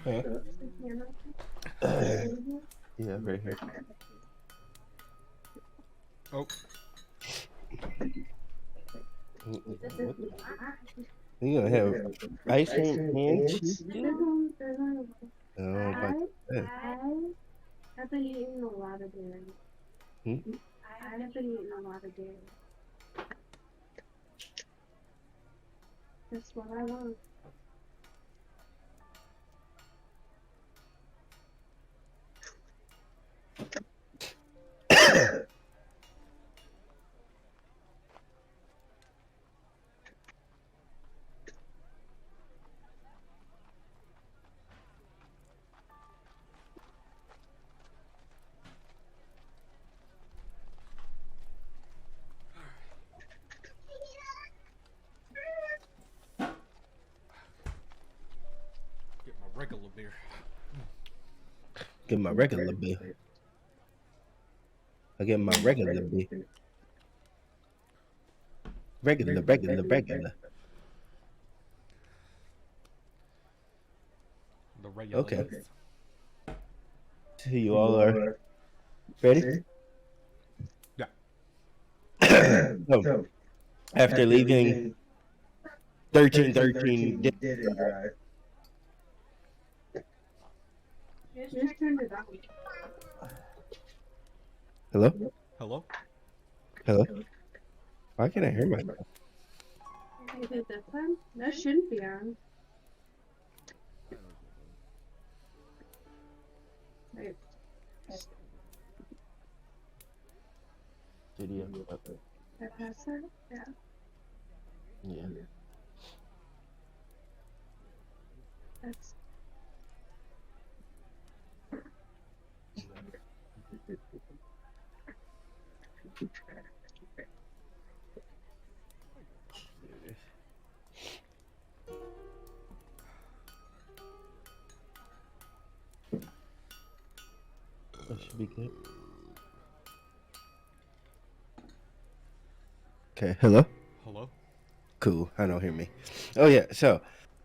Huh? Yeah, right here.
Oh,
You gonna have ice cream and cheese? Oh, but
I've been eating a lot of dairy.
Hmm?
I've been eating a lot of dairy. That's what I want.
get my regular beer.
get my regular beer. I get my regular beer. Regular.
The regular.
Okay. So you all are ready?
Yeah.
So, after leaving 1313
Drive. Just turned it on.
Hello?
Hello?
Hello? Why can't I hear myself?
Is it this one? That shouldn't be on. Wait.
Video.
I pass that? Yeah.
Yeah.
That's.
That should be good. Okay, hello?
Hello?
Cool, I don't hear me. Oh yeah, so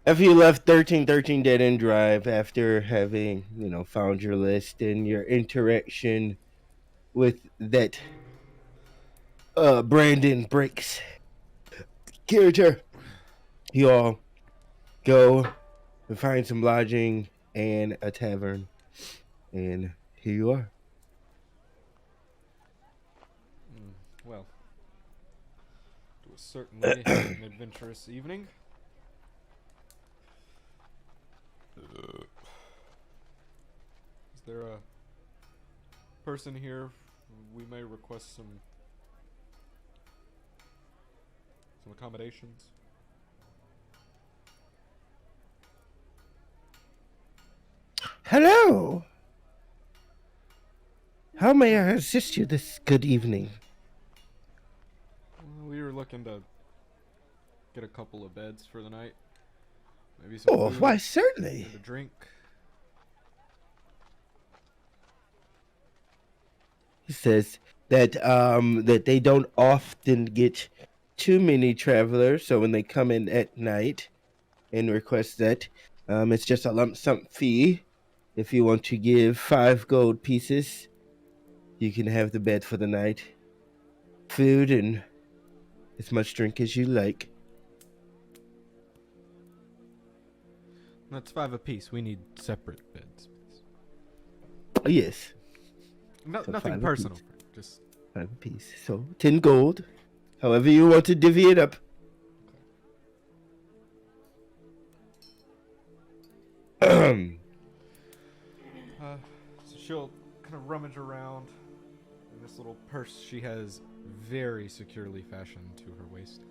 after you left 1313 Dead End Drive, after having, found your list and your interaction with that Brandon Bricks character, you all go and find some lodging and a tavern, and here you are.
Well, it was certainly an adventurous evening. Is there a person here we may request some accommodations?
Hello. How may I assist you this good evening?
We were looking to get a couple of beds for the night. Maybe some
Oh,
food
why certainly.
and a drink.
He says that they don't often get too many travelers, so when they come in at night and request that, it's just a lump sum fee. If you want to give 5 gold pieces, you can have the bed for the night, food, and as much drink as you like.
That's 5 apiece. We need separate beds.
Oh, yes,
No,
So
nothing
5
personal.
apiece.
Just
5 apiece. So 10 gold, however you want to divvy it up.
so she'll kind of rummage around in this little purse she has very securely fashioned to her waist.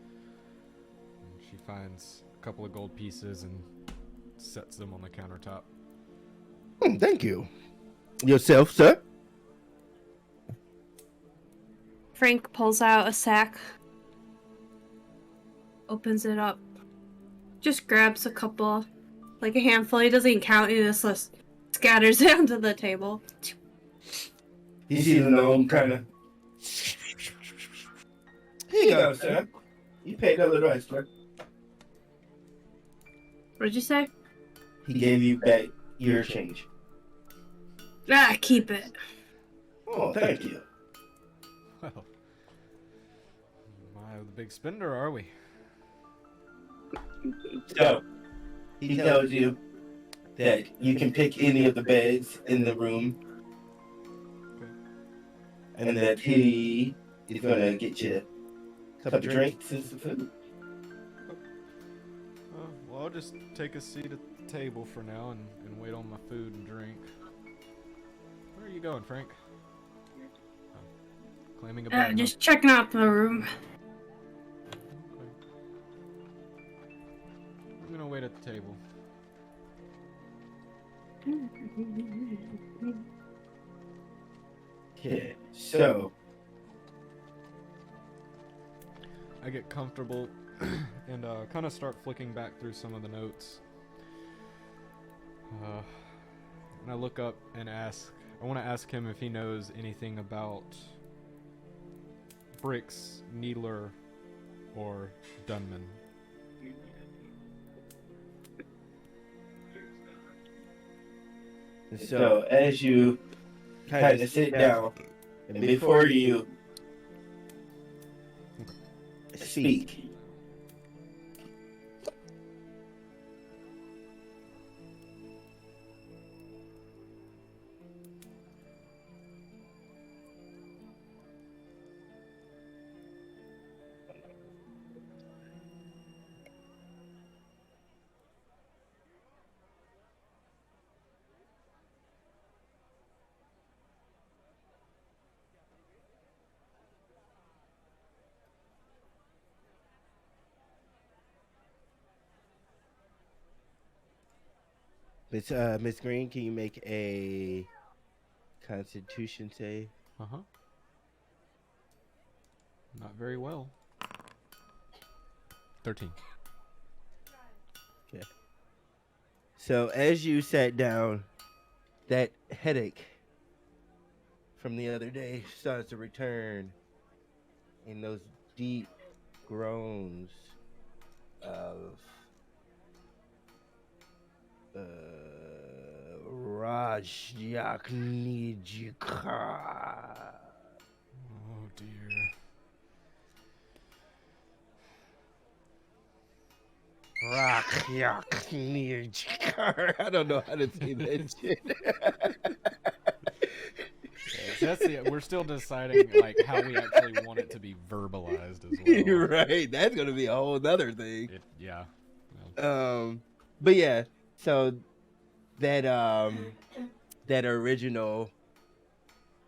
And she finds a couple of gold pieces and sets them on the countertop.
Thank you. Yourself, sir?
Frank pulls out a sack, opens it up, just grabs a couple, like a handful. He doesn't count, he just scatters it onto the table.
You see the gnome kind of. Here you go, sir. You paid a little extra.
What'd you say?
He gave you back your change.
Ah, keep it.
Oh, thank you.
Well, my, the big spender, are we?
So, he tells you that you can pick any of the beds in the room, and that he is going to get you a couple of drinks and some food.
Well, I'll just take a seat at the table for now and wait on my food and drink. Where are you going, Frank? Claiming a bad
Just checking out the room.
Okay. I'm gonna wait at the table.
Okay, so
I get comfortable and kind of start flicking back through some of the notes. And I look up and ask, I want to ask him if he knows anything about Bricks, Needler, or Dunman.
So as you kind of sit down, and before you speak, Miss Green, can you make a Constitution save?
Uh-huh. Not very well. 13.
Okay. So as you sat down, that headache from the other day starts to return, in those deep groans of Rajyaknijika.
Oh dear.
Rajyaknijika. I don't know how to say that shit.
That's we're still deciding like how we actually want it to be verbalized as well.
You're right. That's gonna be a whole other thing.
Yeah.
But yeah, so that that original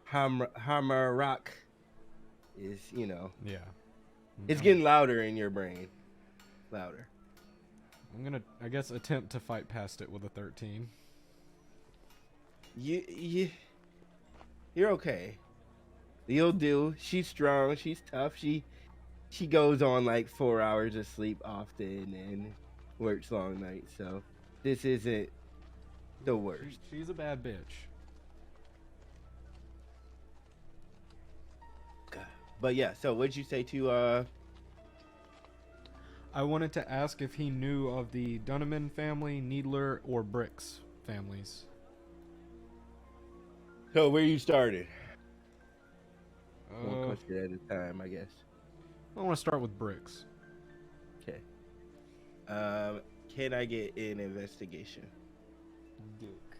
hammer rock is, you know,
Yeah.
it's getting louder in your brain. Louder.
I'm gonna, I guess, attempt to fight past it with a 13.
You're okay. You'll do. She's strong. She's tough. She goes on like 4 hours of sleep often and works long nights. So this isn't the worst.
She's a bad bitch.
But yeah. So what'd you say to
I wanted to ask if he knew of the Dunneman family, Needler, or Bricks families.
So where you started? One
Uh,
question at a time, I guess.
I want to start with Bricks.
Okay. Can I get an investigation?
Duke.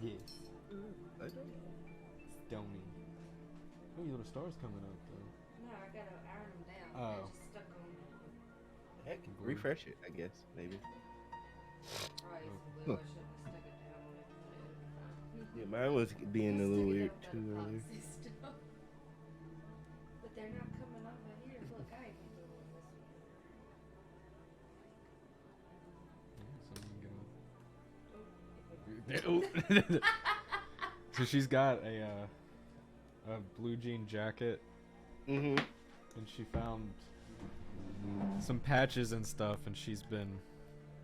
Yes. Stony. Oh, your little star's coming up, though.
No, I gotta iron them down.
Oh.
I just stuck on.
Heck, refresh it, I guess, maybe.
Right, so I shouldn't have stuck it down when I put it.
Yeah, mine was being a little weird too earlier.
But they're not coming off of here. Look, I even put on this
So she's got a blue jean jacket,
Mm-hmm.
and she found some patches and stuff, and she's been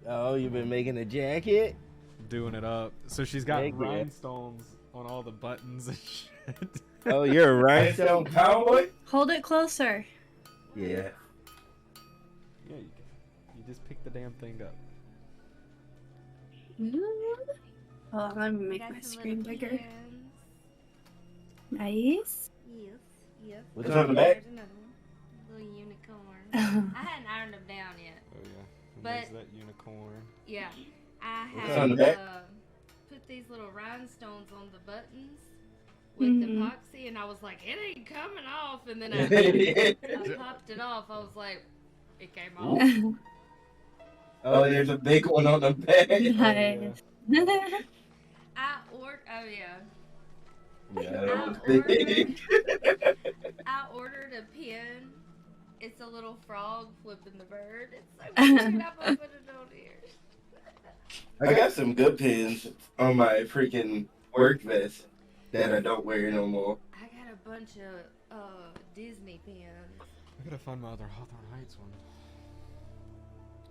Oh, you've been making a jacket?
doing it up. So she's got
Heck yeah.
rhinestones on all the buttons and shit.
Oh, you're a rhinestone cowboy?
Hold it closer.
Yeah.
Yeah, you can. You just pick the damn thing up.
Oh, let me make
Got
my
some
screen
little
bigger.
pins.
Nice.
Yes, yes.
What's on the back?
There's another one. Little unicorn. I hadn't ironed them down yet.
Oh yeah. And
But-
there's that unicorn.
Yeah. I
What's on the
had
back?
put these little rhinestones on the buttons with
Mhm.
epoxy, and I was like, it ain't coming off. And then I popped it off. I was like, it came off.
Oh, there's a big one on the back.
Nice.
Oh yeah.
Yeah,
I
that was
ordered,
big.
I ordered a pin. It's a little frog flipping the bird. It's so cute. I'm gonna put it on here.
I got some good pins on my freaking work vest that I don't wear no more.
I got a bunch of Disney pins.
I gotta find my other Hawthorne Heights one.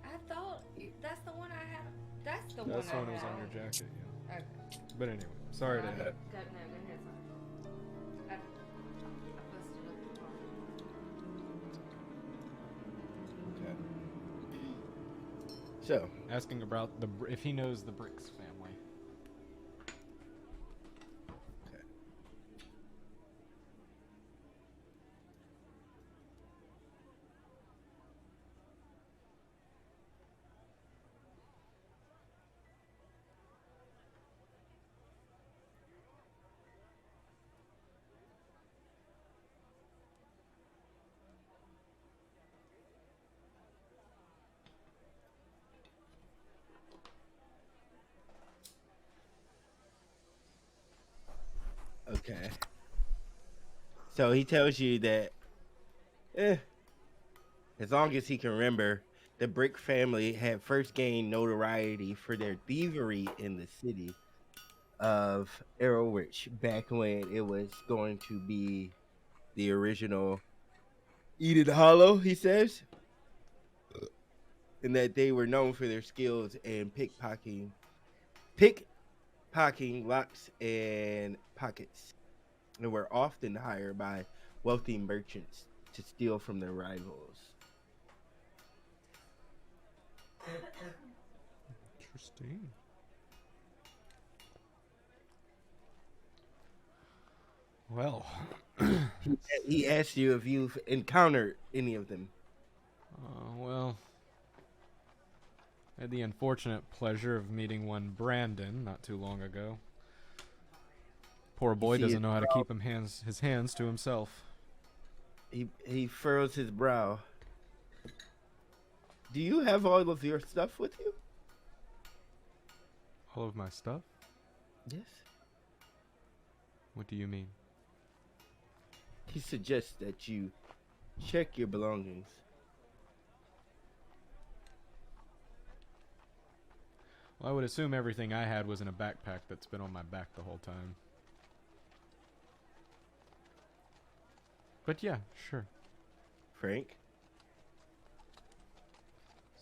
I thought that's the one I had. That's the
That's
one
one
I
was
had.
on your jacket, yeah.
Okay.
But anyway, sorry to.
Go ahead, sorry. I busted up the bar.
So,
Asking about if he knows the Bricks family.
okay. So he tells you that, as long as he can remember, the Brick family had first gained notoriety for their thievery in the city of Arrowrich back when it was going to be the original Eden Hollow, he says. And that they were known for their skills in pickpocketing locks and pockets, and were often hired by wealthy merchants to steal from their rivals.
Interesting. Well,
He asked you if you've encountered any of them.
well, I had the unfortunate pleasure of meeting one Brandon not too long ago. Poor boy
see
doesn't
his
know how to
brow?
keep his hands to himself.
He furrows his brow. Do you have all of your stuff with you?
All of my stuff?
Yes.
What do you mean?
He suggests that you check your belongings.
Well, I would assume everything I had was in a backpack that's been on my back the whole time. But yeah, sure.
Frank?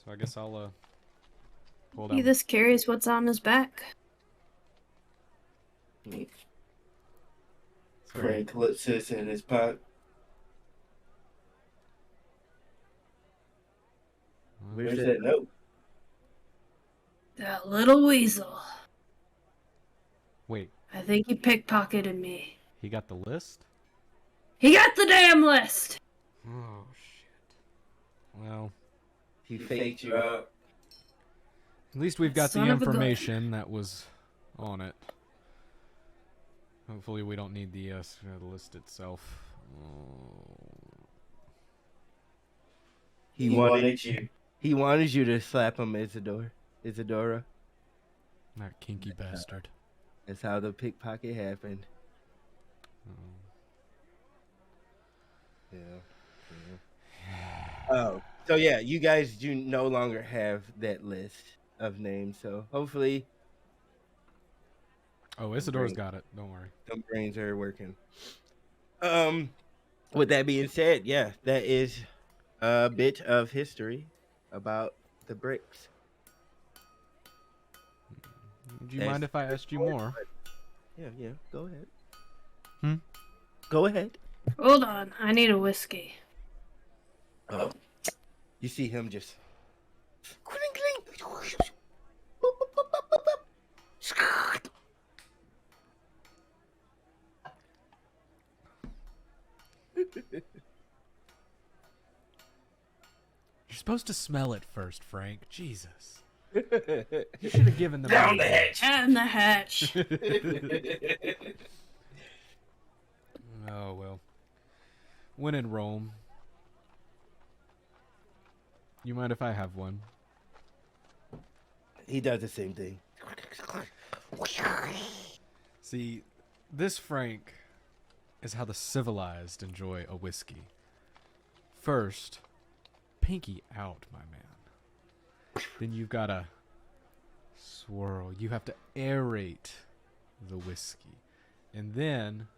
So I guess I'll pull
He
down.
this carries what's on his back.
Frank looks this in his pocket. Where's that note?
That little weasel.
Wait,
I think he pickpocketed me.
he got the list?
He got the damn list!
Oh, shit. Well,
He faked you out.
at least we've got the
Son of a gun.
information that was on it. Hopefully we don't need the list itself. Oh.
He wanted you. He wanted you to slap him, Isadora.
That kinky bastard.
That's how the pickpocket happened. Yeah. Oh, so yeah, you guys do no longer have that list of names. So hopefully,
Oh, Isadora's got it. Don't worry.
some brains are working. With that being said, yeah, that is a bit of history about the bricks.
Do you mind if I asked you more?
Yeah, go ahead.
Hmm?
Go ahead.
Hold on, I need a whiskey.
Oh. You see him just.
You're supposed to smell it first, Frank. Jesus. You should have given them
Down the hatch.
And the hatch.
Oh, well. When in Rome. You mind if I have one?
He does the same thing.
See, this, Frank, is how the civilized enjoy a whiskey. First, pinky out, my man. Then you've got to swirl. You have to aerate the whiskey. And then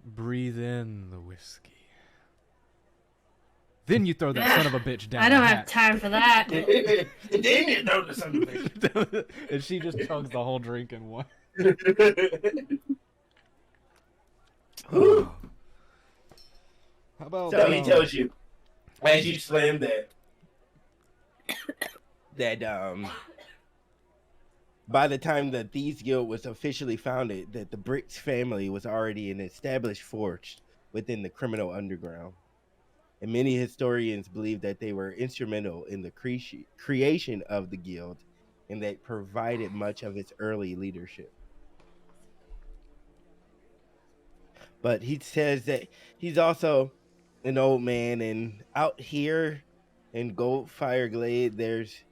breathe in the whiskey. Then you throw that son of a bitch down.
I don't
the
have
hatch.
time for that.
Then you know the son of a bitch.
And she just chugs the whole drink in one. How about
So he tells you, as you slam that by the time the Thieves Guild was officially founded, that the Bricks family was already an established force within the criminal underground. And many historians believe that they were instrumental in the creation of the guild and that provided much of its early leadership. But he says that he's also an old man, and out here in Goldfire Glade, there's,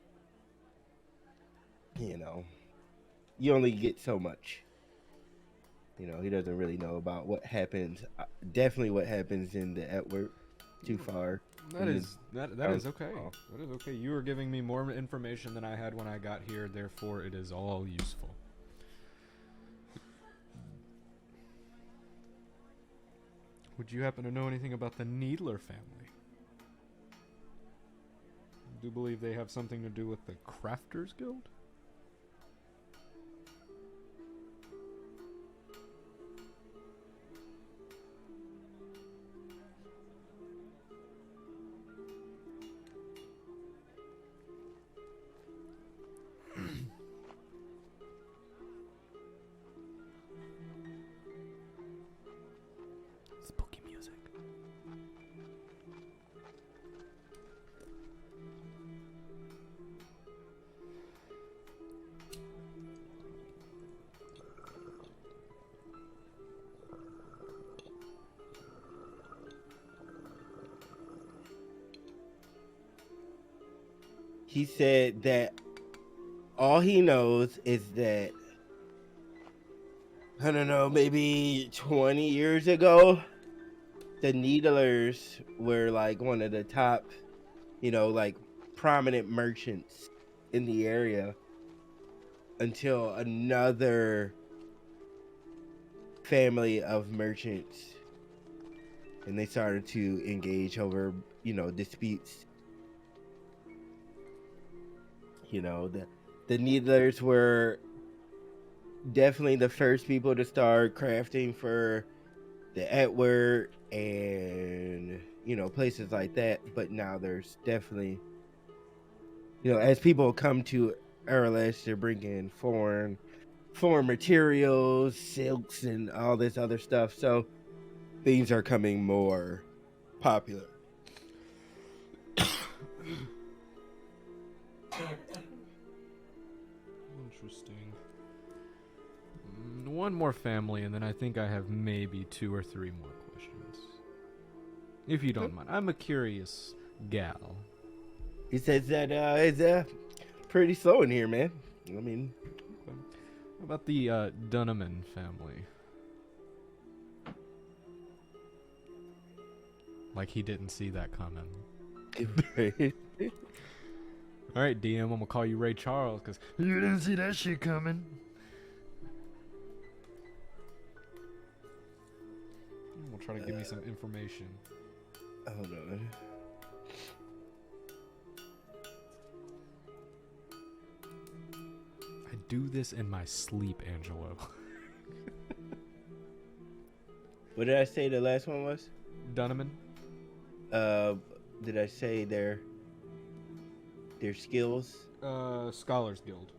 you only get so much. He doesn't really know about what happens, definitely what happens in the Etwork. Too far.
That is okay. That is okay. You are giving me more information than I had when I got here, therefore it is all useful. Would you happen to know anything about the Needler family? Do you believe they have something to do with the Crafters Guild? Spooky music.
He said that all he knows is that, I don't know, maybe 20 years ago, the Needlers were like one of the top, prominent merchants in the area until another family of merchants, and they started to engage over, disputes. The Needlers were definitely the first people to start crafting for the Edward and places like that. But now there's definitely, as people come to Aralesh, they're bringing foreign materials, silks, and all this other stuff. So things are coming more popular.
Interesting. One more family, and then I think I have maybe 2 or 3 more questions. If you don't mind. I'm a curious gal.
He says that it's pretty slow in here, man. I mean,
How about the Dunneman family? Like he didn't see that coming. All right, DM, I'm gonna call you Ray Charles because you didn't see that shit coming. We'll try to give me some information.
Hold on.
I do this in my sleep, Angelo.
What did I say the last one was?
Dunneman?
Did I say their skills?
Scholars Guild.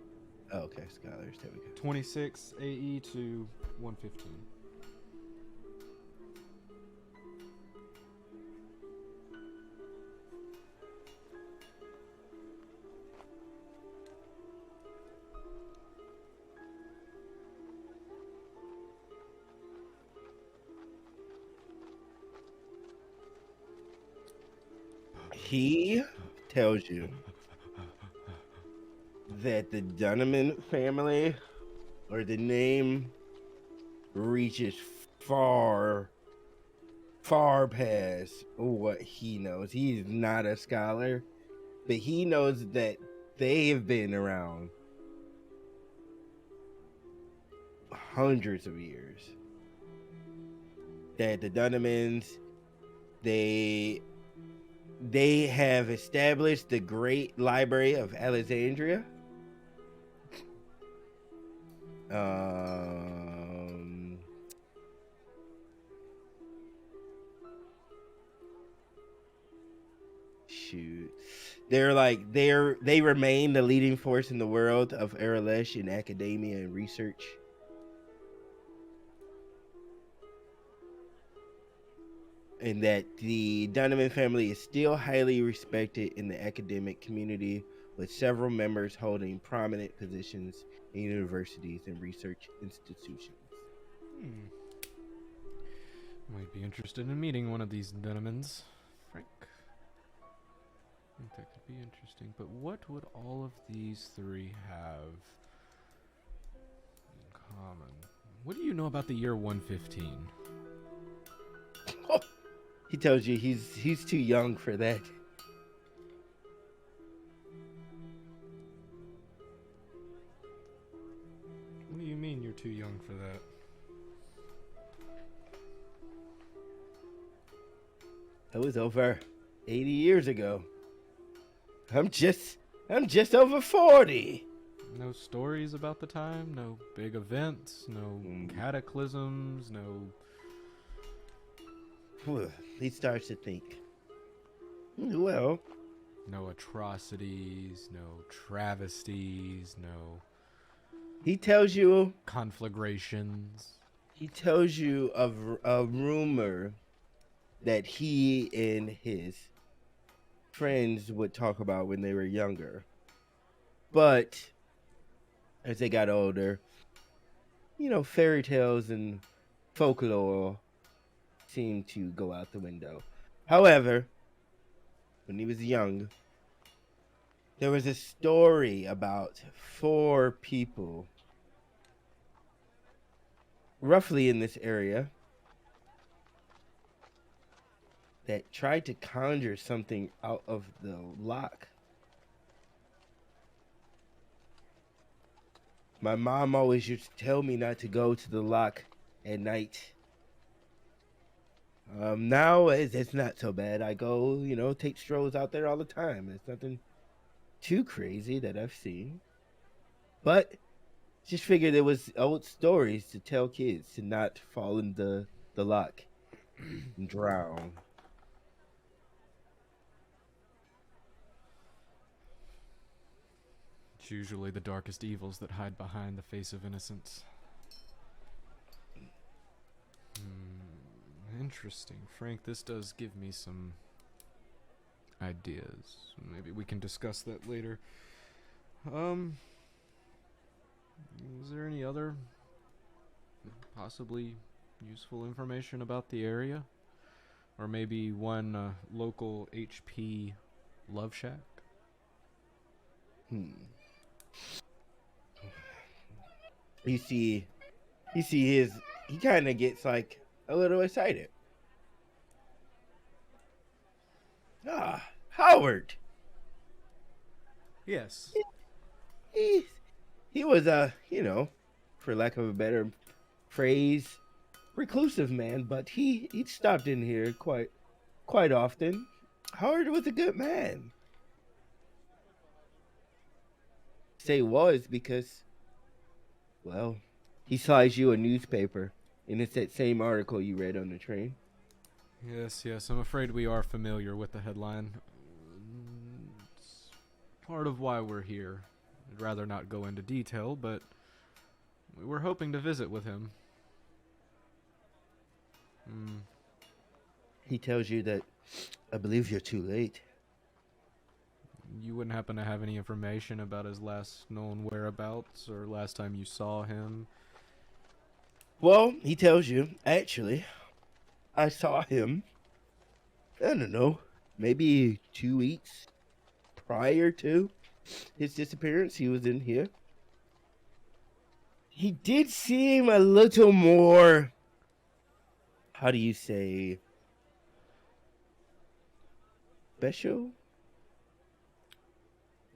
Oh, okay, scholars. There we go.
26 AE to 115.
He tells you that the Dunneman family, or the name, reaches far past what he knows. He's not a scholar, but he knows that they've been around hundreds of years. That the Dunnemans, they have established the Great Library of Alexandria. Shoot. They remain the leading force in the world of Aralesh in academia and research. And that the Dunneman family is still highly respected in the academic community, with several members holding prominent positions in universities and research institutions.
Might be interested in meeting one of these Dunnemans, Frank. I think that could be interesting. But what would all of these 3 have in common? What do you know about the year 115?
He tells you he's too young for that.
What do you mean you're too young for that?
That was over 80 years ago. I'm just over 40.
No stories about the time? No big events? No cataclysms? No...
He starts to think. Well,
no atrocities, no travesties, no
he tells you
conflagrations.
He tells you of a rumor that he and his friends would talk about when they were younger. But as they got older, fairy tales and folklore seemed to go out the window. However, when he was young, there was a story about 4 people roughly in this area that tried to conjure something out of the loch. My mom always used to tell me not to go to the lock at night. Now it's not so bad. I go, take strolls out there all the time. It's nothing too crazy that I've seen. But just figured it was old stories to tell kids to not fall in the lock and drown.
It's usually the darkest evils that hide behind the face of innocence. Interesting. Frank, this does give me some ideas. Maybe we can discuss that later. Is there any other possibly useful information about the area? Or maybe one local HP love shack?
You see he kind of gets like a little excited. Howard.
Yes.
He was for lack of a better phrase, reclusive man, but he stopped in here quite often. Howard was a good man. Say was because, well, he slides you a newspaper, and it's that same article you read on the train.
Yes, I'm afraid we are familiar with the headline. It's part of why we're here. I'd rather not go into detail, but we were hoping to visit with him.
He tells you that, I believe you're too late.
You wouldn't happen to have any information about his last known whereabouts or last time you saw him?
Well, he tells you, actually, I saw him, I don't know, maybe 2 weeks prior to his disappearance. He was in here. He did seem a little more, how do you say, special?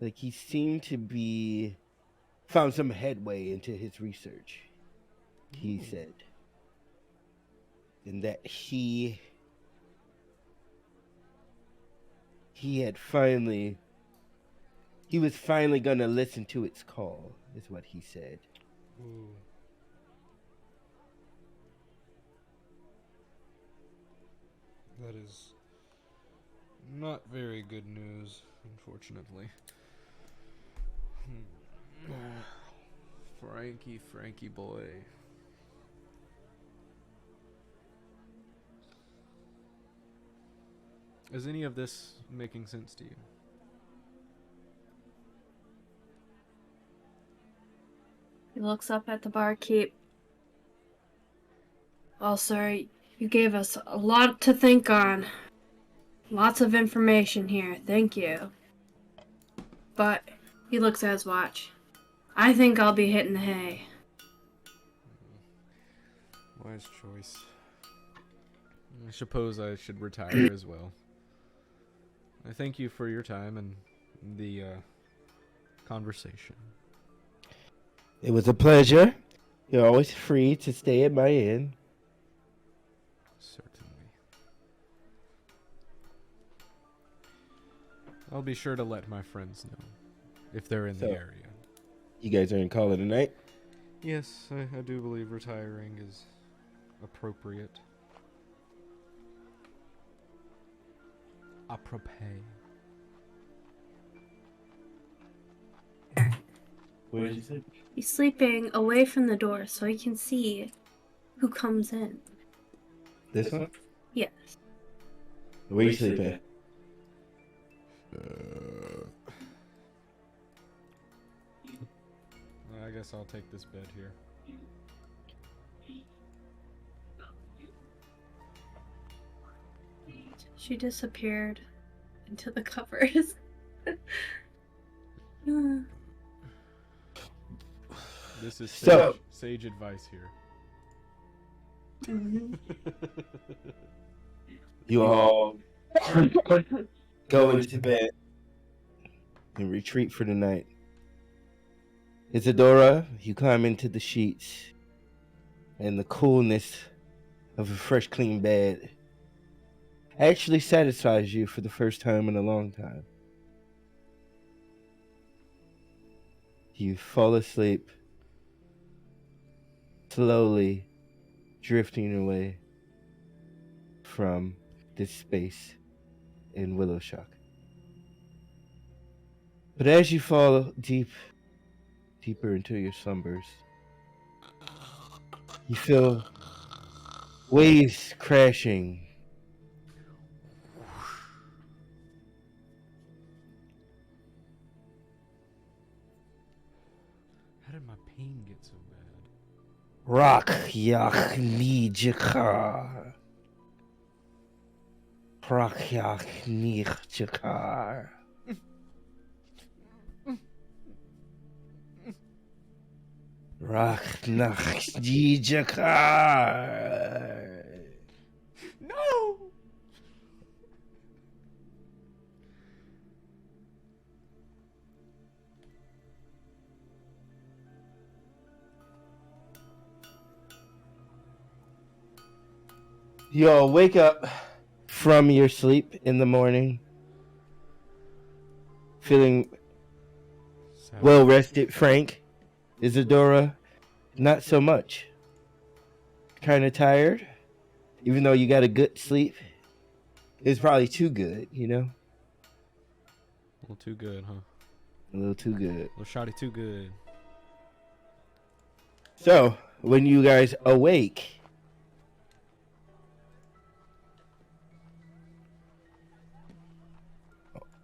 Like he seemed to be found some headway into his research, he said. And that he was finally gonna listen to its call, is what he said.
Ooh. That is not very good news, unfortunately. Frankie boy. Is any of this making sense to you?
He looks up at the barkeep. Well, sir, you gave us a lot to think on. Lots of information here. Thank you. But he looks at his watch. I think I'll be hitting the hay.
Wise choice. I suppose I should retire as well. I thank you for your time and the conversation.
It was a pleasure. You're always free to stay at my inn.
Certainly. I'll be sure to let my friends know if they're in the area.
You guys are in call it a night?
Yes, I do believe retiring is appropriate. Apropos.
Where did you sleep?
He's sleeping away from the door so he can see who comes in.
This one?
Yes.
Where you sleep at?
I guess I'll take this bed here.
She disappeared into the covers.
This is
So-
sage advice here.
You all go into bed and retreat for the night. Isadora, you climb into the sheets, and the coolness of a fresh, clean bed actually satisfies you for the first time in a long time. You fall asleep, slowly drifting away from this space in Willow Shock. But as you fall deeper into your slumbers, you feel waves crashing.
How did my pain get so bad?
Rock yak nijikar. Rock yak nijikar. Rock nijikar.
No!
You'll wake up from your sleep in the morning, feeling well rested. Frank, Isadora, not so much. Kind of tired, even though you got a good sleep. It's probably too good, you know?
A little too good, huh?
A little too good.
A little shoddy too good.
So, when you guys awake,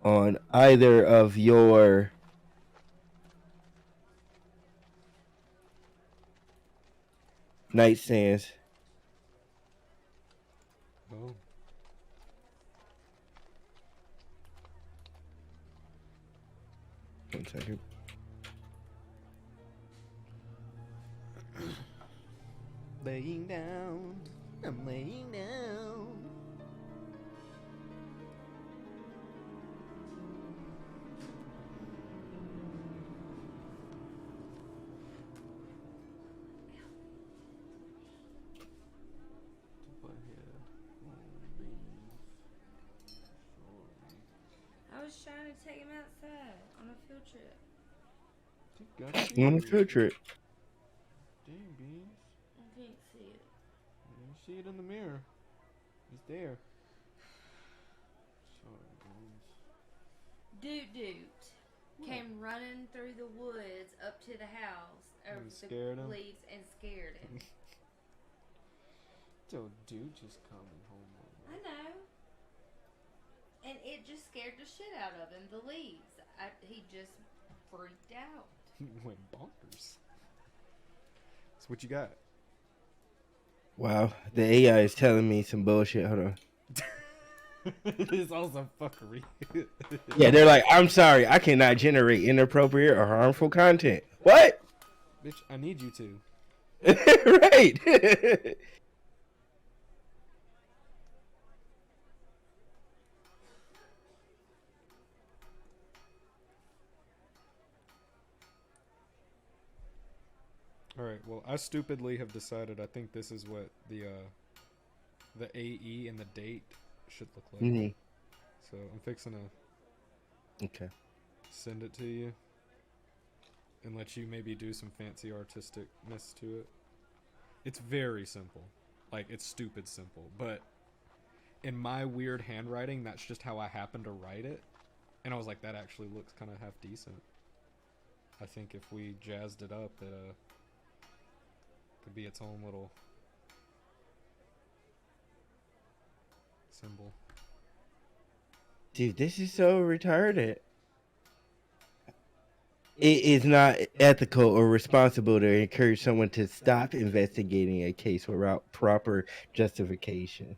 on either of your nightstands,
Oh.
one second.
Laying down. I'm laying down.
I was trying to take him outside on a field trip.
On a field trip.
Dang, Beans.
I can't see it.
You see it in the mirror. He's there. Sorry, Beans.
Doot came running through the woods up to the house over
And
the
scared him?
leaves and scared him.
So, dude, just coming home.
I know. And it just scared the shit out of him. The leaves. He just freaked out.
He went bonkers. So, what you got?
Wow, the AI is telling me some bullshit. Hold on.
It's also fuckery.
Yeah, they're like, I'm sorry, I cannot generate inappropriate or harmful content. What?
Bitch, I need you to.
Right.
Alright, well, I stupidly have decided I think this is what the AE and the date should look like.
Mm-hmm.
So I'm fixing to
Okay.
send it to you and let you maybe do some fancy artisticness to it. It's very simple. Like, it's stupid simple. But in my weird handwriting, that's just how I happen to write it. And I was like, that actually looks kind of half decent. I think if we jazzed it up, it could be its own little symbol.
Dude, this is so retarded. It is not ethical or responsible to encourage someone to stop investigating a case without proper justification.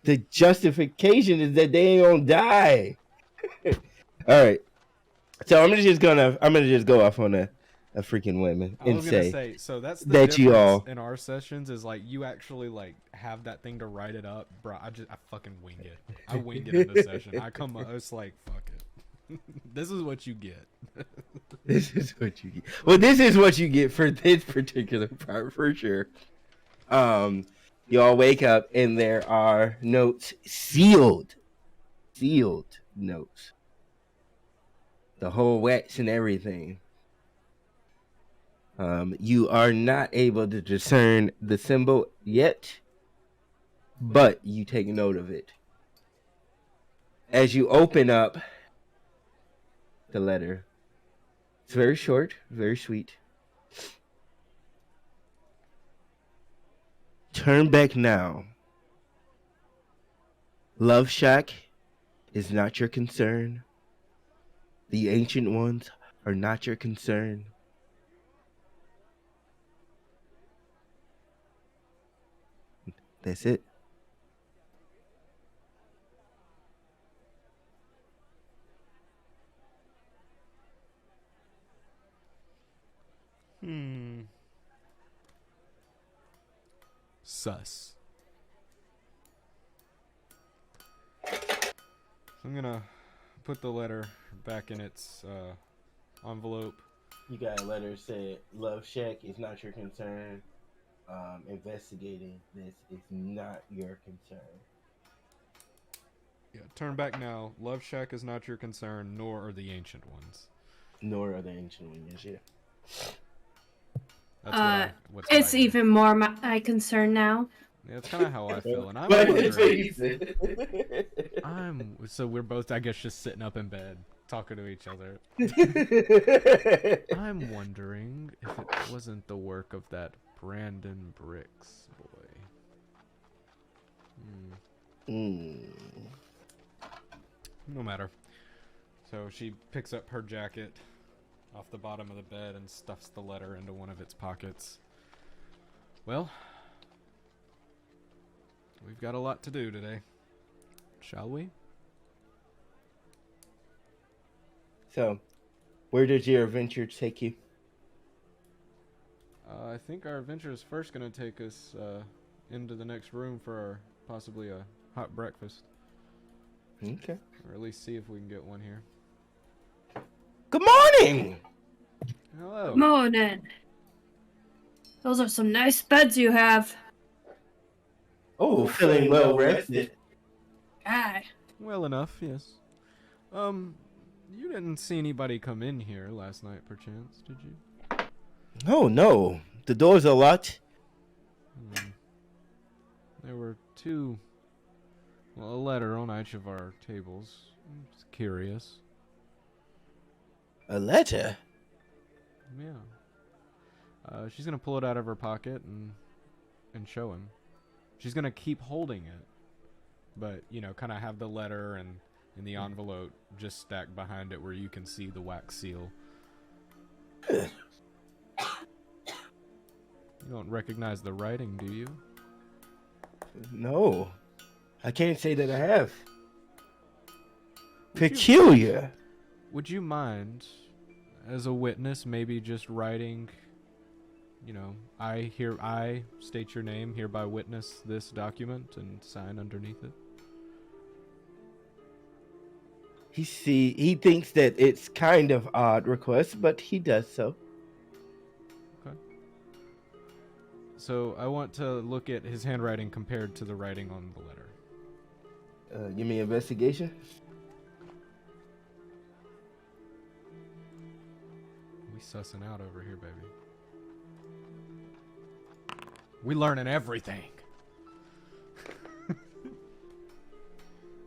The justification is that they ain't gonna die. All right. So I'm just go off on a freaking whim
I
and
was gonna
say
say, so that's the
that you all
difference in our sessions is like you actually like have that thing to write it up, bro. I fucking wing it. I winged it in the session. I was like, fuck it. This is what you get.
This is what you get. Well, this is what you get for this particular part, for sure. You all wake up and there are notes, sealed notes. The whole wax and everything. You are not able to discern the symbol yet, but you take note of it. As you open up the letter, it's very short, very sweet. Turn back now. Love Shack is not your concern. The ancient ones are not your concern. That's it.
Sus. I'm gonna put the letter back in its envelope.
You got a letter said, Love Shack is not your concern. Investigating this is not your concern.
Yeah, turn back now. Love Shack is not your concern, nor are the ancient ones.
Nor are the ancient ones, yeah.
That's
It's even more my concern now.
Yeah, it's kind of how I feel, and I'm
But
wondering. So we're both, I guess, just sitting up in bed talking to each other. I'm wondering if it wasn't the work of that Brandon Bricks boy. No matter. So she picks up her jacket off the bottom of the bed and stuffs the letter into one of its pockets. Well, we've got a lot to do today. Shall we?
So, where does your adventure take you?
I think our adventure is first going to take us into the next room for possibly a hot breakfast.
Okay.
Or at least see if we can get one here.
Good morning!
Hello.
Morning. Those are some nice beds you have.
Oh, feeling well rested.
Aye.
Well enough, yes. You didn't see anybody come in here last night, perchance, did you?
Oh, no. The doors are locked.
There were a letter on each of our tables. I'm just curious.
A letter?
Yeah. She's gonna pull it out of her pocket and show him. She's gonna keep holding it, but kind of have the letter and the envelope just stacked behind it where you can see the wax seal. You don't recognize the writing, do you?
No. I can't say that I have. Peculiar.
Would you mind, as a witness, maybe just writing, I state your name, hereby witness this document, and sign underneath it?
He thinks that it's kind of odd request, but he does so.
Okay. So I want to look at his handwriting compared to the writing on the letter.
Give me investigation.
We sussing out over here, baby. We learning everything.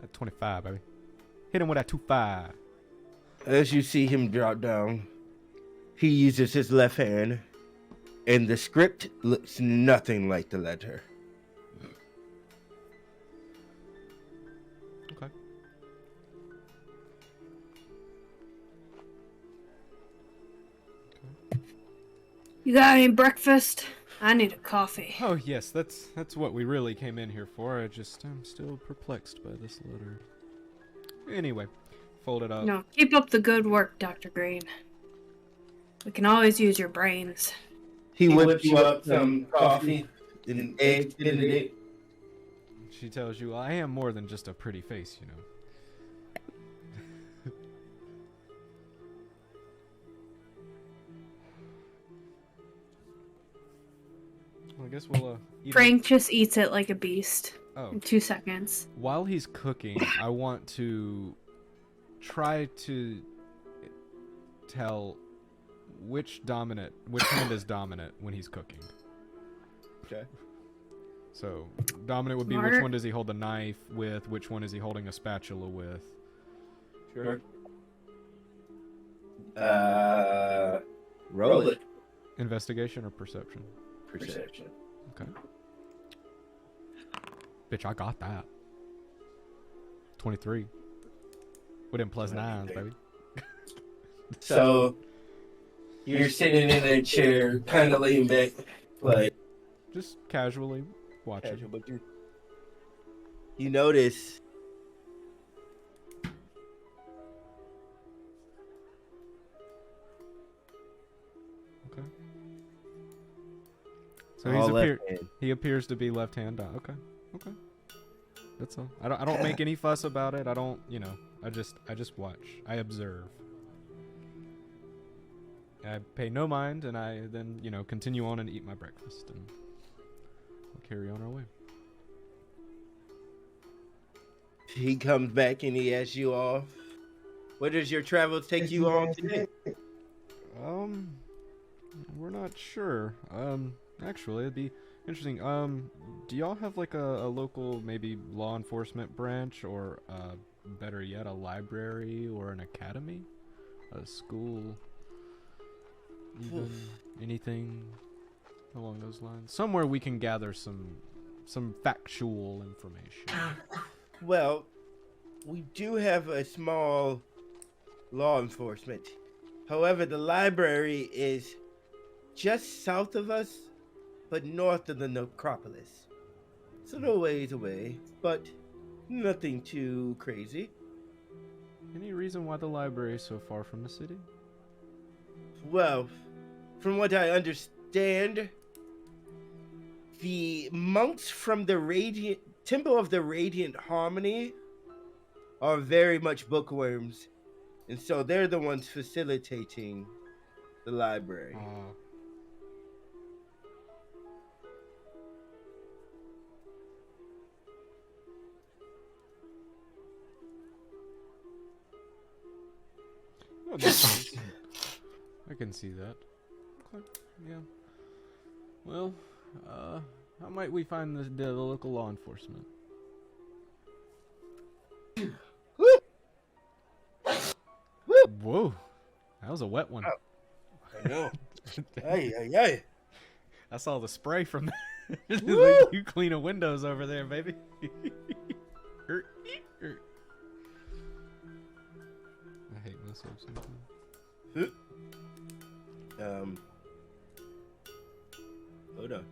At 25, baby. Hit him with that 2-5.
As you see him drop down, he uses his left hand, and the script looks nothing like the letter.
Okay.
You got any breakfast? I need a coffee.
Oh yes, that's what we really came in here for. I'm still perplexed by this letter. Anyway, fold it up.
No, keep up the good work, Dr. Green. We can always use your brains.
He whips you up some coffee and eggs in it.
She tells you, I am more than just a pretty face, guess we'll eat
Frank just eats it like a beast
Oh,
in 2 seconds.
while he's cooking, I want to try to tell which hand is dominant when he's cooking.
Okay.
So, dominant would be which
Smart.
one does he hold the knife with, which one is he holding a spatula with.
Sure. Roll it.
Investigation or perception?
Perception.
Okay. Bitch, I got that. 23. With them plus 9s, baby.
So you're sitting in a chair, kind of leaning back, like
Just casually watching.
casual, but you notice
Okay. So
all left hand.
he appears to be left-hand. Okay. Okay. That's all. I don't make any fuss about it. I don't, I just watch. I observe. I pay no mind, and I then, continue on and eat my breakfast, and we'll carry on our way.
He comes back and he asks you off. Where does your travels take you on today?
We're not sure. Actually, it'd be interesting. Do y'all have like a local maybe law enforcement branch, or better yet, a library or an academy, a school, even anything along those lines? Somewhere we can gather some factual information.
Well, we do have a small law enforcement. However, the library is just south of us, but north of the necropolis. It's a little ways away, but nothing too crazy.
Any reason why the library is so far from the city?
Well, from what I understand, the monks from the Temple of the Radiant Harmony are very much bookworms, and so they're the ones facilitating the library.
Oh, that's I can see that. Okay, yeah. Well, how might we find the local law enforcement? Whoa, that was a wet one.
I know. Hey, hey, hey.
I saw the spray from like you cleaning windows over there, baby. I hate myself sometimes.
Hold on.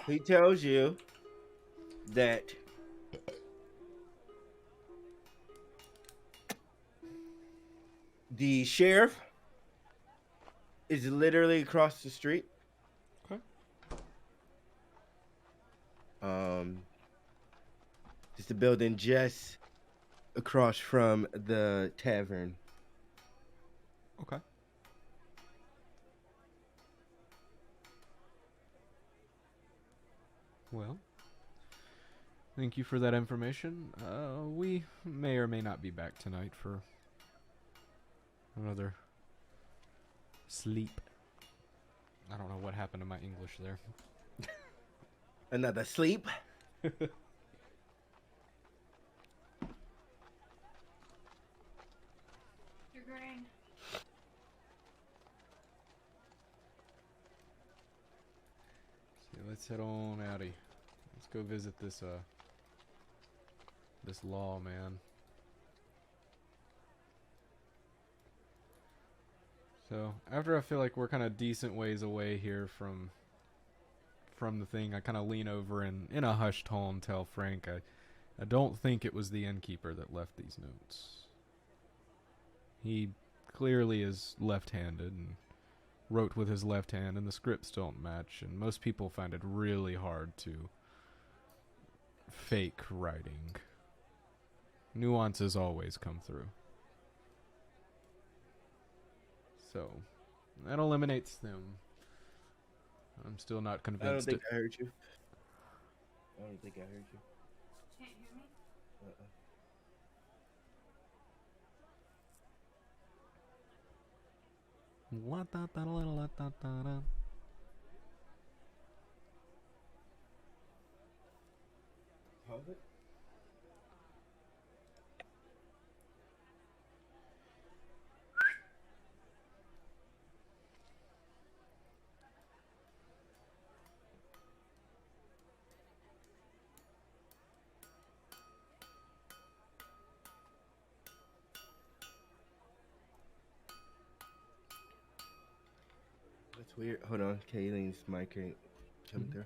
He tells you that the sheriff is literally across the street.
Okay.
It's the building just across from the tavern.
Okay. Well, thank you for that information. We may or may not be back tonight for another sleep. I don't know what happened to my English there.
Another sleep.
You're green.
So let's head on outie. Let's go visit this this law man. So after I feel like we're kind of decent ways away here from the thing, I kind of lean over and in a hushed tone tell Frank I don't think it was the innkeeper that left these notes. He clearly is left-handed and wrote with his left hand, and the scripts don't match, and most people find it really hard to fake writing. Nuances always come through. So, that eliminates them. I'm still not convinced.
I don't think I heard you. I don't think I heard you.
Can't hear me?
Pause it. That's weird. Hold on, Kayleen's mic ain't coming through.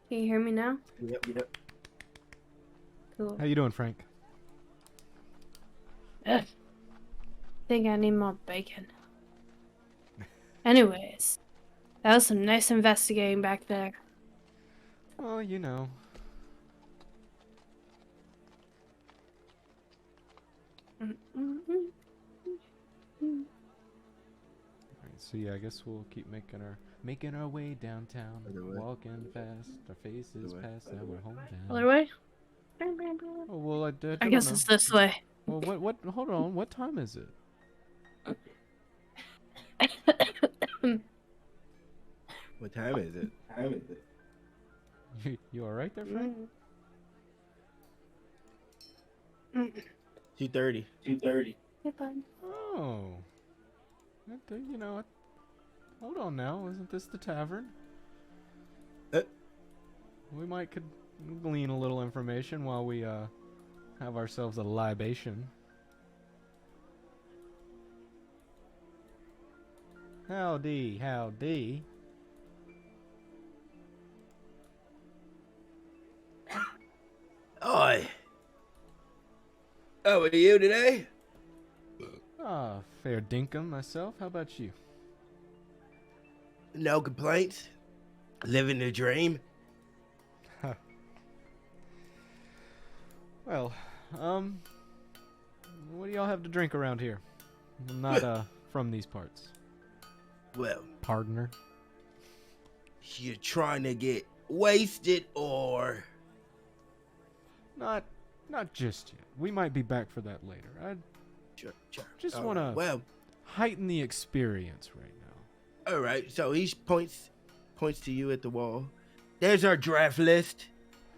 Can you hear me now?
Yep.
Cool.
How you doing, Frank?
Ugh. Think I need more bacon. Anyways, that was some nice investigating back there.
Well, you know. Alright, so yeah, I guess we'll keep making our way downtown,
Other way.
walking fast, our faces
Other way.
past
Other
our
way.
hometown.
Other way?
Oh, well, I
I
don't
guess
know.
it's this way.
Well, what, hold on, what time is it?
What time is it?
You alright there, Frank?
2:30. 2:30.
Oh. You know what? Hold on now, isn't this the tavern? We could glean a little information while we, have ourselves a libation. Howdy, howdy.
Oi. How are you today?
Ah, fair dinkum myself. How about you?
No complaints. Living the dream.
Well, what do y'all have to drink around here? I'm not, from these parts.
Well,
Partner?
you're trying to get wasted or...
Not just yet. We might be back for that later. I
Sure.
just
All
want
right,
to
well,
heighten the experience right now.
all right. So he points to you at the wall. There's our draft list.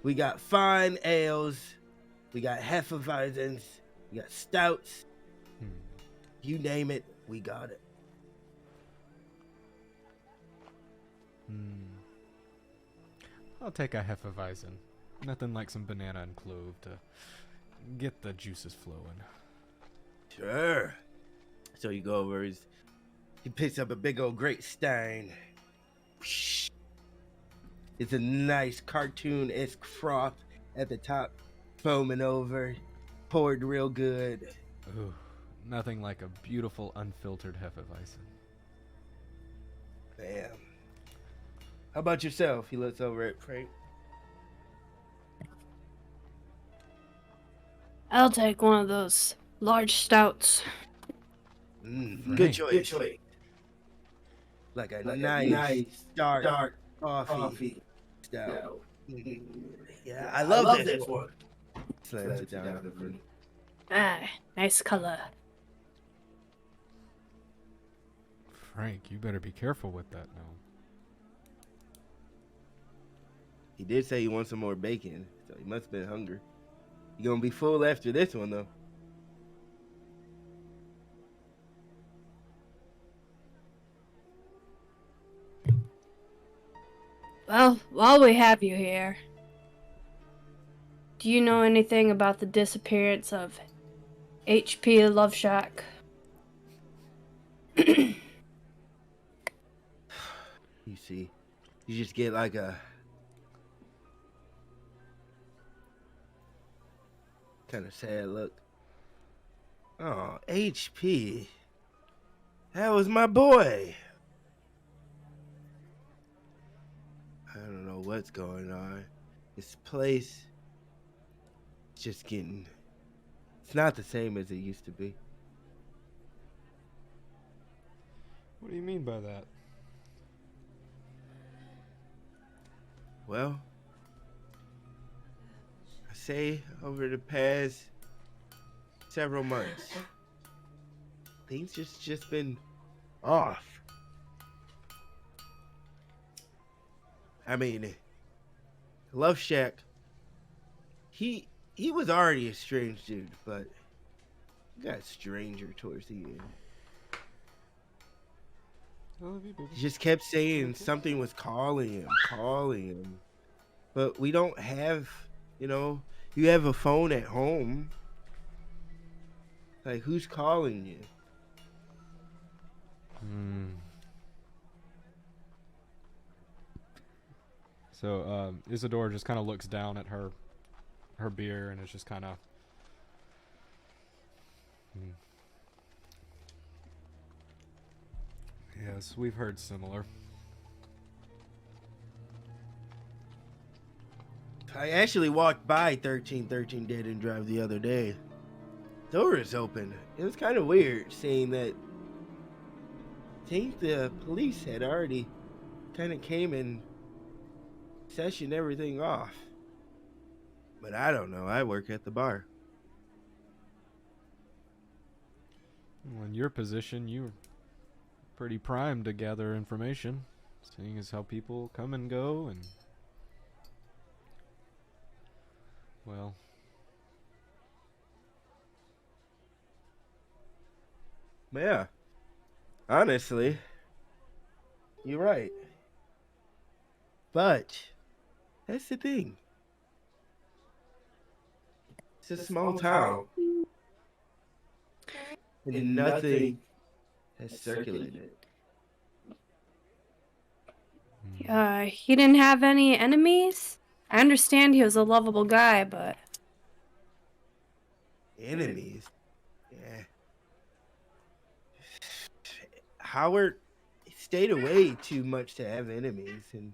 We got fine ales. We got hefeweizens. We got stouts. You name it, we got it.
I'll take a Hefeweizen. Nothing like some banana and clove to get the juices flowing.
Sure. So you go over. He picks up a big old great stein. It's a nice cartoon-esque froth at the top, foaming over, poured real good.
Ooh, nothing like a beautiful unfiltered Hefeweizen.
Bam. How about yourself? He looks over at Frank.
I'll take one of those large stouts.
Good choice. Like a nice dark coffee stout. Yeah, I love this one. Slams it down.
Ah, nice color.
Frank, you better be careful with that now.
He did say he wants some more bacon, so he must have been hungry. You gonna be full after this one, though.
Well, while we have you here, do you know anything about the disappearance of H.P. Loveshack?
You see, you just get like a kind of sad look. Oh, HP. That was my boy. I don't know what's going on. This place is just getting... It's not the same as it used to be.
What do you mean by that?
Well, I say over the past several months, things just been off. I mean, Love Shack, he was already a strange dude, but he got stranger towards the end. He just kept saying something was calling him. But we don't have, you have a phone at home. Like, who's calling you?
So, Isadora just kind of looks down at her beer and is just kind of... Yes, we've heard similar.
I actually walked by 1313 Dead End Drive the other day. Door is open. It was kind of weird seeing that. I think the police had already kind of came and sessioned everything off. But I don't know. I work at the bar.
Well, in your position, you're pretty primed to gather information, seeing as how people come and go, and well,
Yeah. Honestly, you're right. But that's the thing. It's a small town. And nothing has circulated.
He didn't have any enemies? I understand he was a lovable guy, but...
Enemies? Yeah. Howard stayed away too much to have enemies, and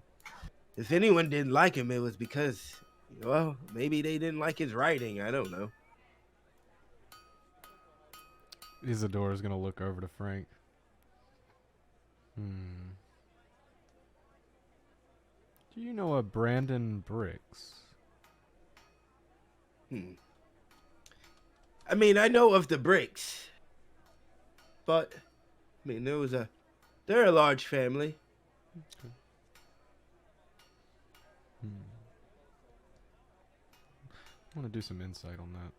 if anyone didn't like him, it was because, well, maybe they didn't like his writing. I don't know.
Isadora's gonna look over to Frank. Do you know a Brandon Bricks?
I mean, I know of the Bricks, but I mean, they're a large family.
Okay. I want to do some insight on that.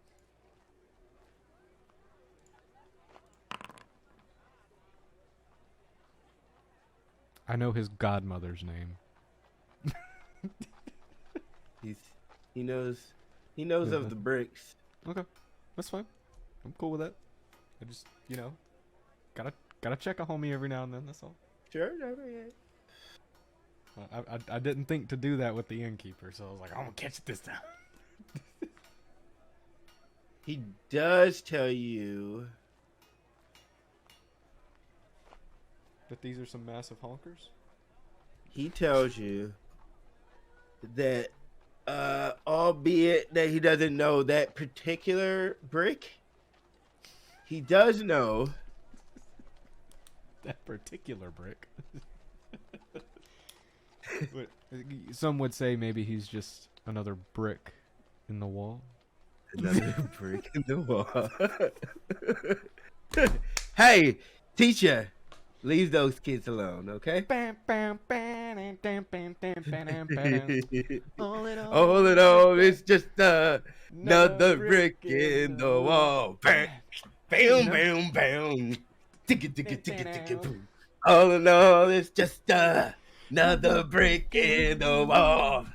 I know his godmother's name.
He knows of the Bricks.
Okay, that's fine. I'm cool with that. I just, gotta check a homie every now and then. That's all.
Sure.
I didn't think to do that with the innkeeper, so I was like, I'm gonna catch it this time.
He does tell you
That these are some massive honkers?
he tells you that, albeit that he doesn't know that particular brick, he does know
That particular brick. But some would say maybe he's just another brick in the wall.
another brick in the wall. Hey, teacher, leave those kids alone, okay? All in all, it's just another brick in the wall. Bam, bam, bam, bam. Ticka, ticka, ticka, ticka, boom. All in all, it's just Another brick in the wall.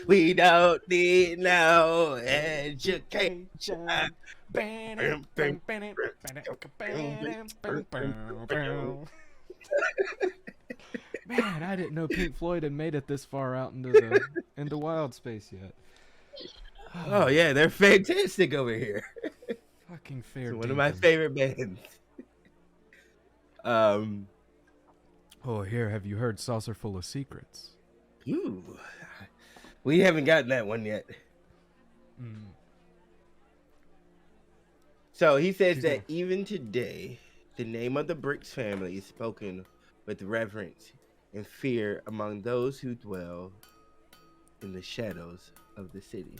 We don't need no education.
Man, I didn't know Pink Floyd had made it this far out into wild space yet.
Oh yeah, they're fantastic over here.
Fucking fair.
It's one of my favorite bands.
Oh, here, have you heard Saucer Full of Secrets?
Ooh, we haven't gotten that one yet. So he says that even today, the name of the Bricks family is spoken with reverence and fear among those who dwell in the shadows of the city.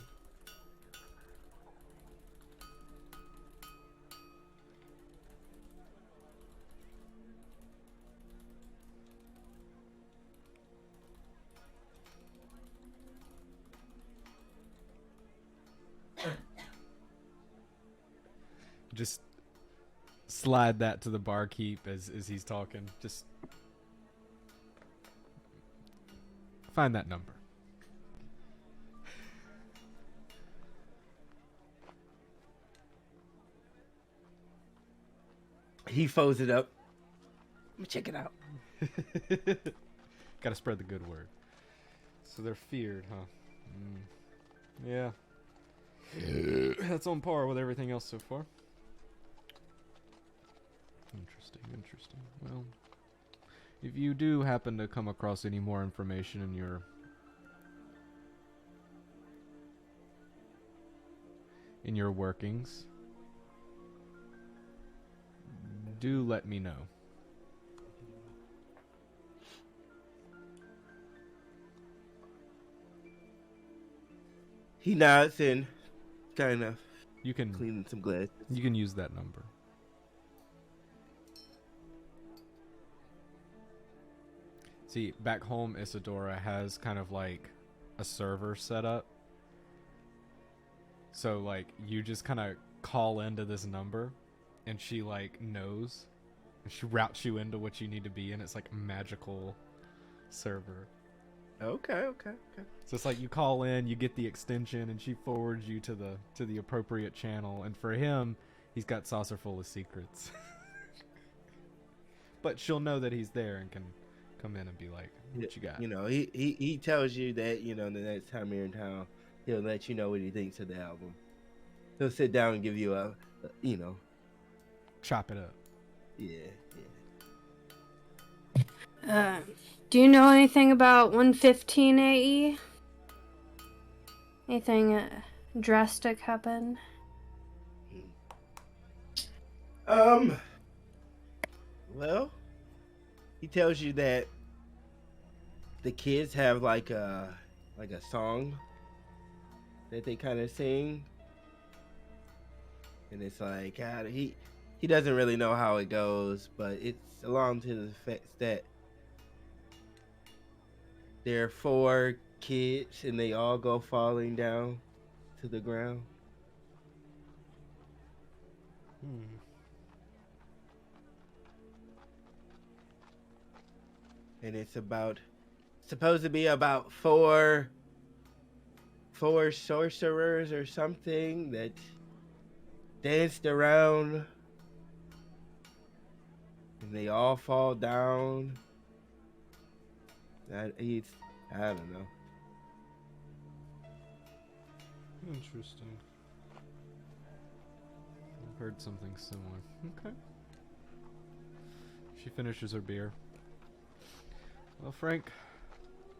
Just slide that to the barkeep as he's talking. Just find that number.
He folds it up. Let me check it out.
Gotta spread the good word. So they're feared, huh? Yeah. That's on par with everything else so far. Interesting. Well, if you do happen to come across any more information in your workings, do let me know.
He nods and kind of
You can
cleaning some glass.
You can use that number. See, back home, Isadora has kind of like a server set up. So, like, you just kind of call into this number, and she, like, knows. And she routes you into what you need to be in. It's like a magical server.
Okay.
So it's like you call in, you get the extension, and she forwards you to the appropriate channel. And for him, he's got Saucer Full of Secrets. But she'll know that he's there and can come in and be like, what you got?
You know, he tells you that, you know, the next time you're in town, he'll let you know what he thinks of the album. He'll sit down and give you a you know.
Chop it up.
Yeah.
Do you know anything about 115 AE? Anything drastic happen?
Well, he tells you that the kids have like a song that they kind of sing, and it's like he doesn't really know how it goes, but it's along to the effect that there are 4 kids and they all go falling down to the ground. And it's supposed to be about 4 sorcerers or something that danced around and they all fall down. I don't know.
Interesting. I've heard something similar. Okay. She finishes her beer. Well, Frank,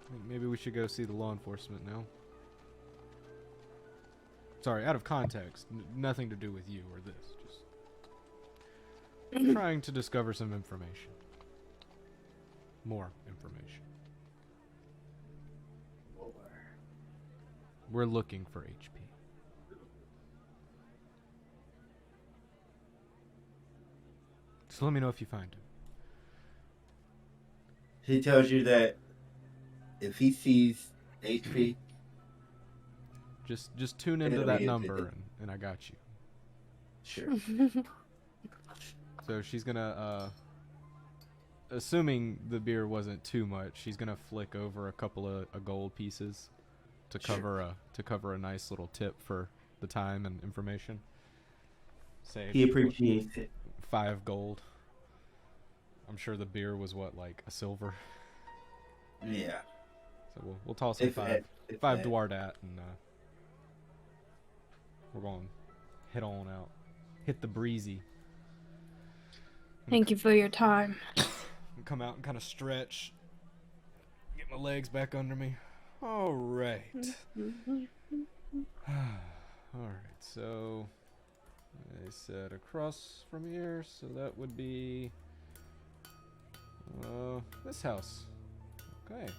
I think maybe we should go see the law enforcement now. Sorry, out of context. Nothing to do with you or this. Just trying to discover some information. More information. We're looking for HP. So let me know if you find him.
He tells you that if he sees HP,
just tune into that number and I got you.
sure.
So she's gonna assuming the beer wasn't too much, she's gonna flick over a couple of gold pieces to cover a nice little tip for the time and information. Say
He appreciates it.
5 gold. I'm sure the beer was what, like a silver.
Yeah.
So we'll toss in five Dwardat, and we're going to head on out. Hit the breezy.
Thank you for your time.
Come out and kind of stretch. Get my legs back under me. All right. All right, so I said across from here, so that would be this house. Okay.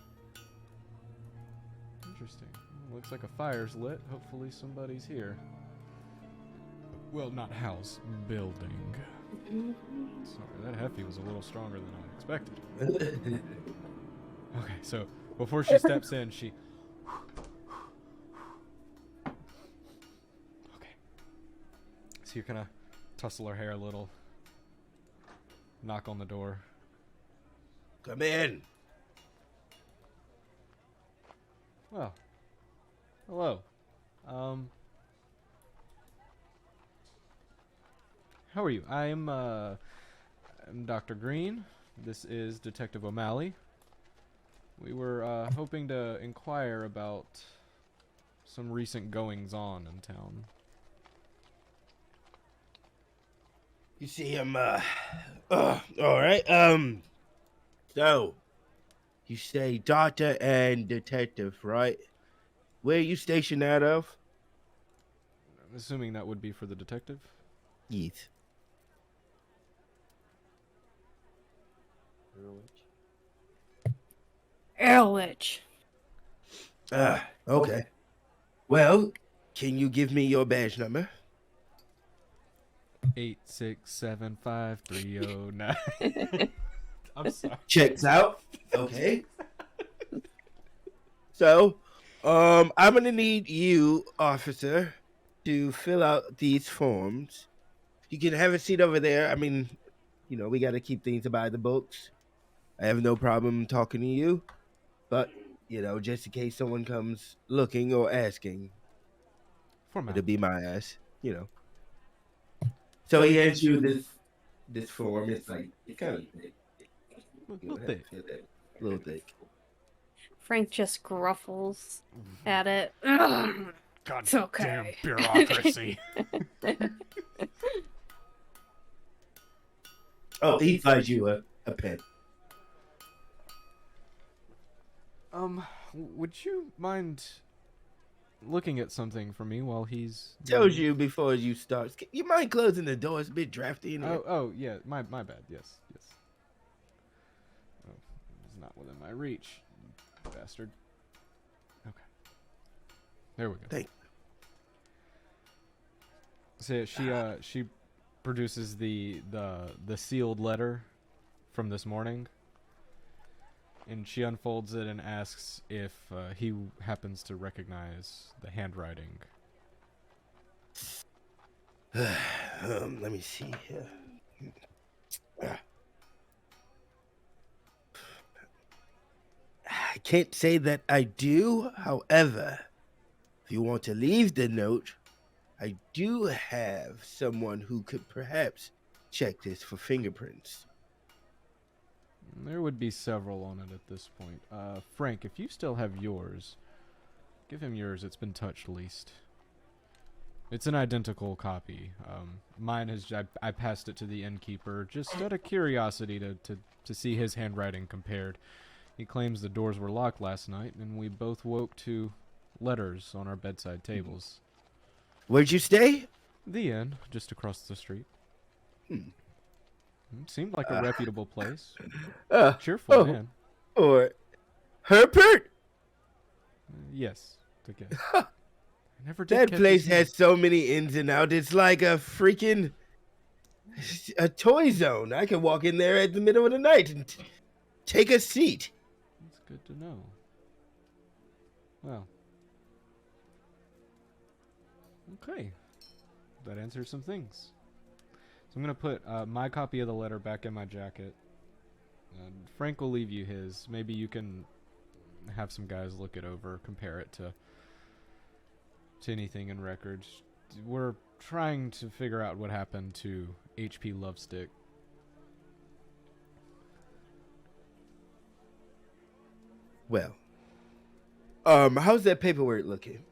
Interesting. Looks like a fire's lit. Hopefully somebody's here. Well, not house, building. Sorry, that Heffy was a little stronger than I expected. Okay, so before she steps in, she... Okay. So you kind of tussle her hair a little. Knock on the door.
Come in.
Well, hello. How are you? I'm Dr. Green. This is Detective O'Malley. We were hoping to inquire about some recent goings-on in town.
You see him, all right, so, you say doctor and detective, right? Where are you stationed out of?
I'm assuming that would be for the detective?
Yes.
Aralesh.
Okay. Well, can you give me your badge number?
8675309. I'm sorry.
Checks out. Okay. So, I'm gonna need you, officer, to fill out these forms. You can have a seat over there. I mean, you know, we gotta keep things by the books. I have no problem talking to you, but, you know, just in case someone comes looking or asking, it'll be my ass, you know. So he hands you this form. It's like, it's kind of thick.
Little thick.
A little thick.
Frank just gruffles at it. Ugh,
God
it's okay.
damn bureaucracy.
Oh, he buys you a pen.
Would you mind looking at something for me while he's...
Tells you before you start. You mind closing the door? It's a bit drafty in here.
Oh, yeah, my bad, yes. Oh, it's not within my reach, you bastard. Okay. There we go.
Thank
So she produces the sealed letter from this morning, and she unfolds it and asks if he happens to recognize the handwriting.
Let me see here. I can't say that I do. However, if you want to leave the note, I do have someone who could perhaps check this for fingerprints.
There would be several on it at this point. Frank, if you still have yours, give him yours. It's been touched least. It's an identical copy. Mine is... I passed it to the innkeeper just out of curiosity to see his handwriting compared. He claims the doors were locked last night, and we both woke to letters on our bedside tables.
Where'd you stay?
The inn, just across the street. It seemed like a reputable place. Cheerful man.
Or Herbert?
Yes, to guess. I never did
That
catch
place
his name.
has so many ins and outs. It's like a freaking a toy zone. I could walk in there at the middle of the night and take a seat.
That's good to know. Well. Okay. That answers some things. So I'm going to put my copy of the letter back in my jacket. And Frank will leave you his. Maybe you can have some guys look it over, compare it to anything in records. We're trying to figure out what happened to HP Lovestick.
Well, how's that paperwork looking?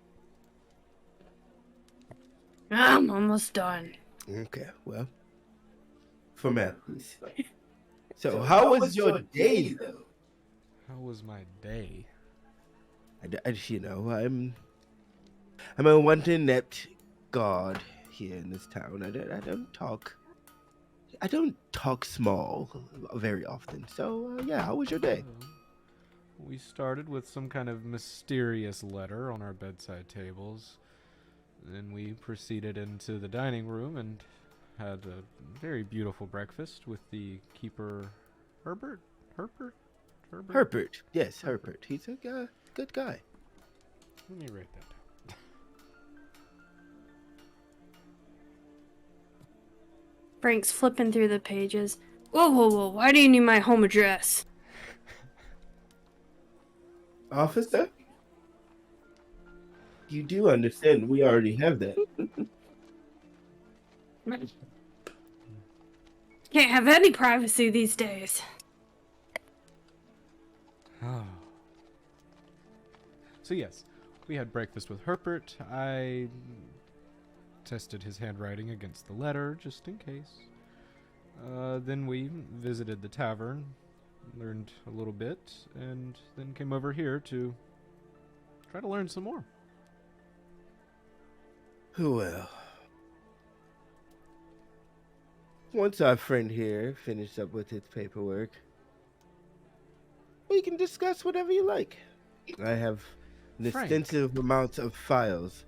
I'm almost done.
Okay, well, formalities. So, how was your day, though?
How was my day?
I'm a once inept god here in this town. I don't talk small very often. So, yeah, how was your day?
We started with some kind of mysterious letter on our bedside tables. Then we proceeded into the dining room and had a very beautiful breakfast with the keeper, Herbert?
Herbert. Yes, Herbert. He's a good guy.
Let me write that down.
Frank's flipping through the pages. Whoa, why do you need my home address?
Officer? You do understand we already have that.
Can't have any privacy these days.
So yes, we had breakfast with Herbert. I tested his handwriting against the letter, just in case. Then we visited the tavern, learned a little bit, and then came over here to try to learn some more.
Well, once our friend here finishes up with his paperwork, we can discuss whatever you like. I have an
Frank.
extensive amount of files.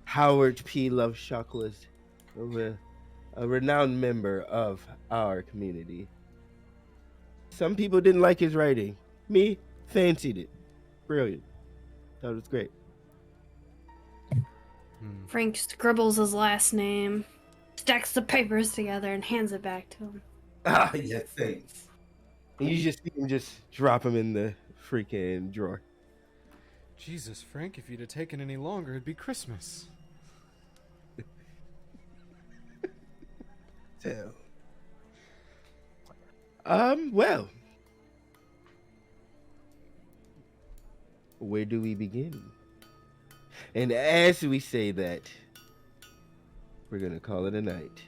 Howard P. Loveshock was a renowned member of our community. Some people didn't like his writing. Me, fancied it. Brilliant. Thought it was great.
Frank scribbles his last name, stacks the papers together, and hands it back to him.
Ah, yes, thanks. And you just see him just drop him in the freaking drawer.
Jesus, Frank, if you'd have taken any longer, it'd be Christmas.
So, well, where do we begin? And as we say that, we're gonna call it a night.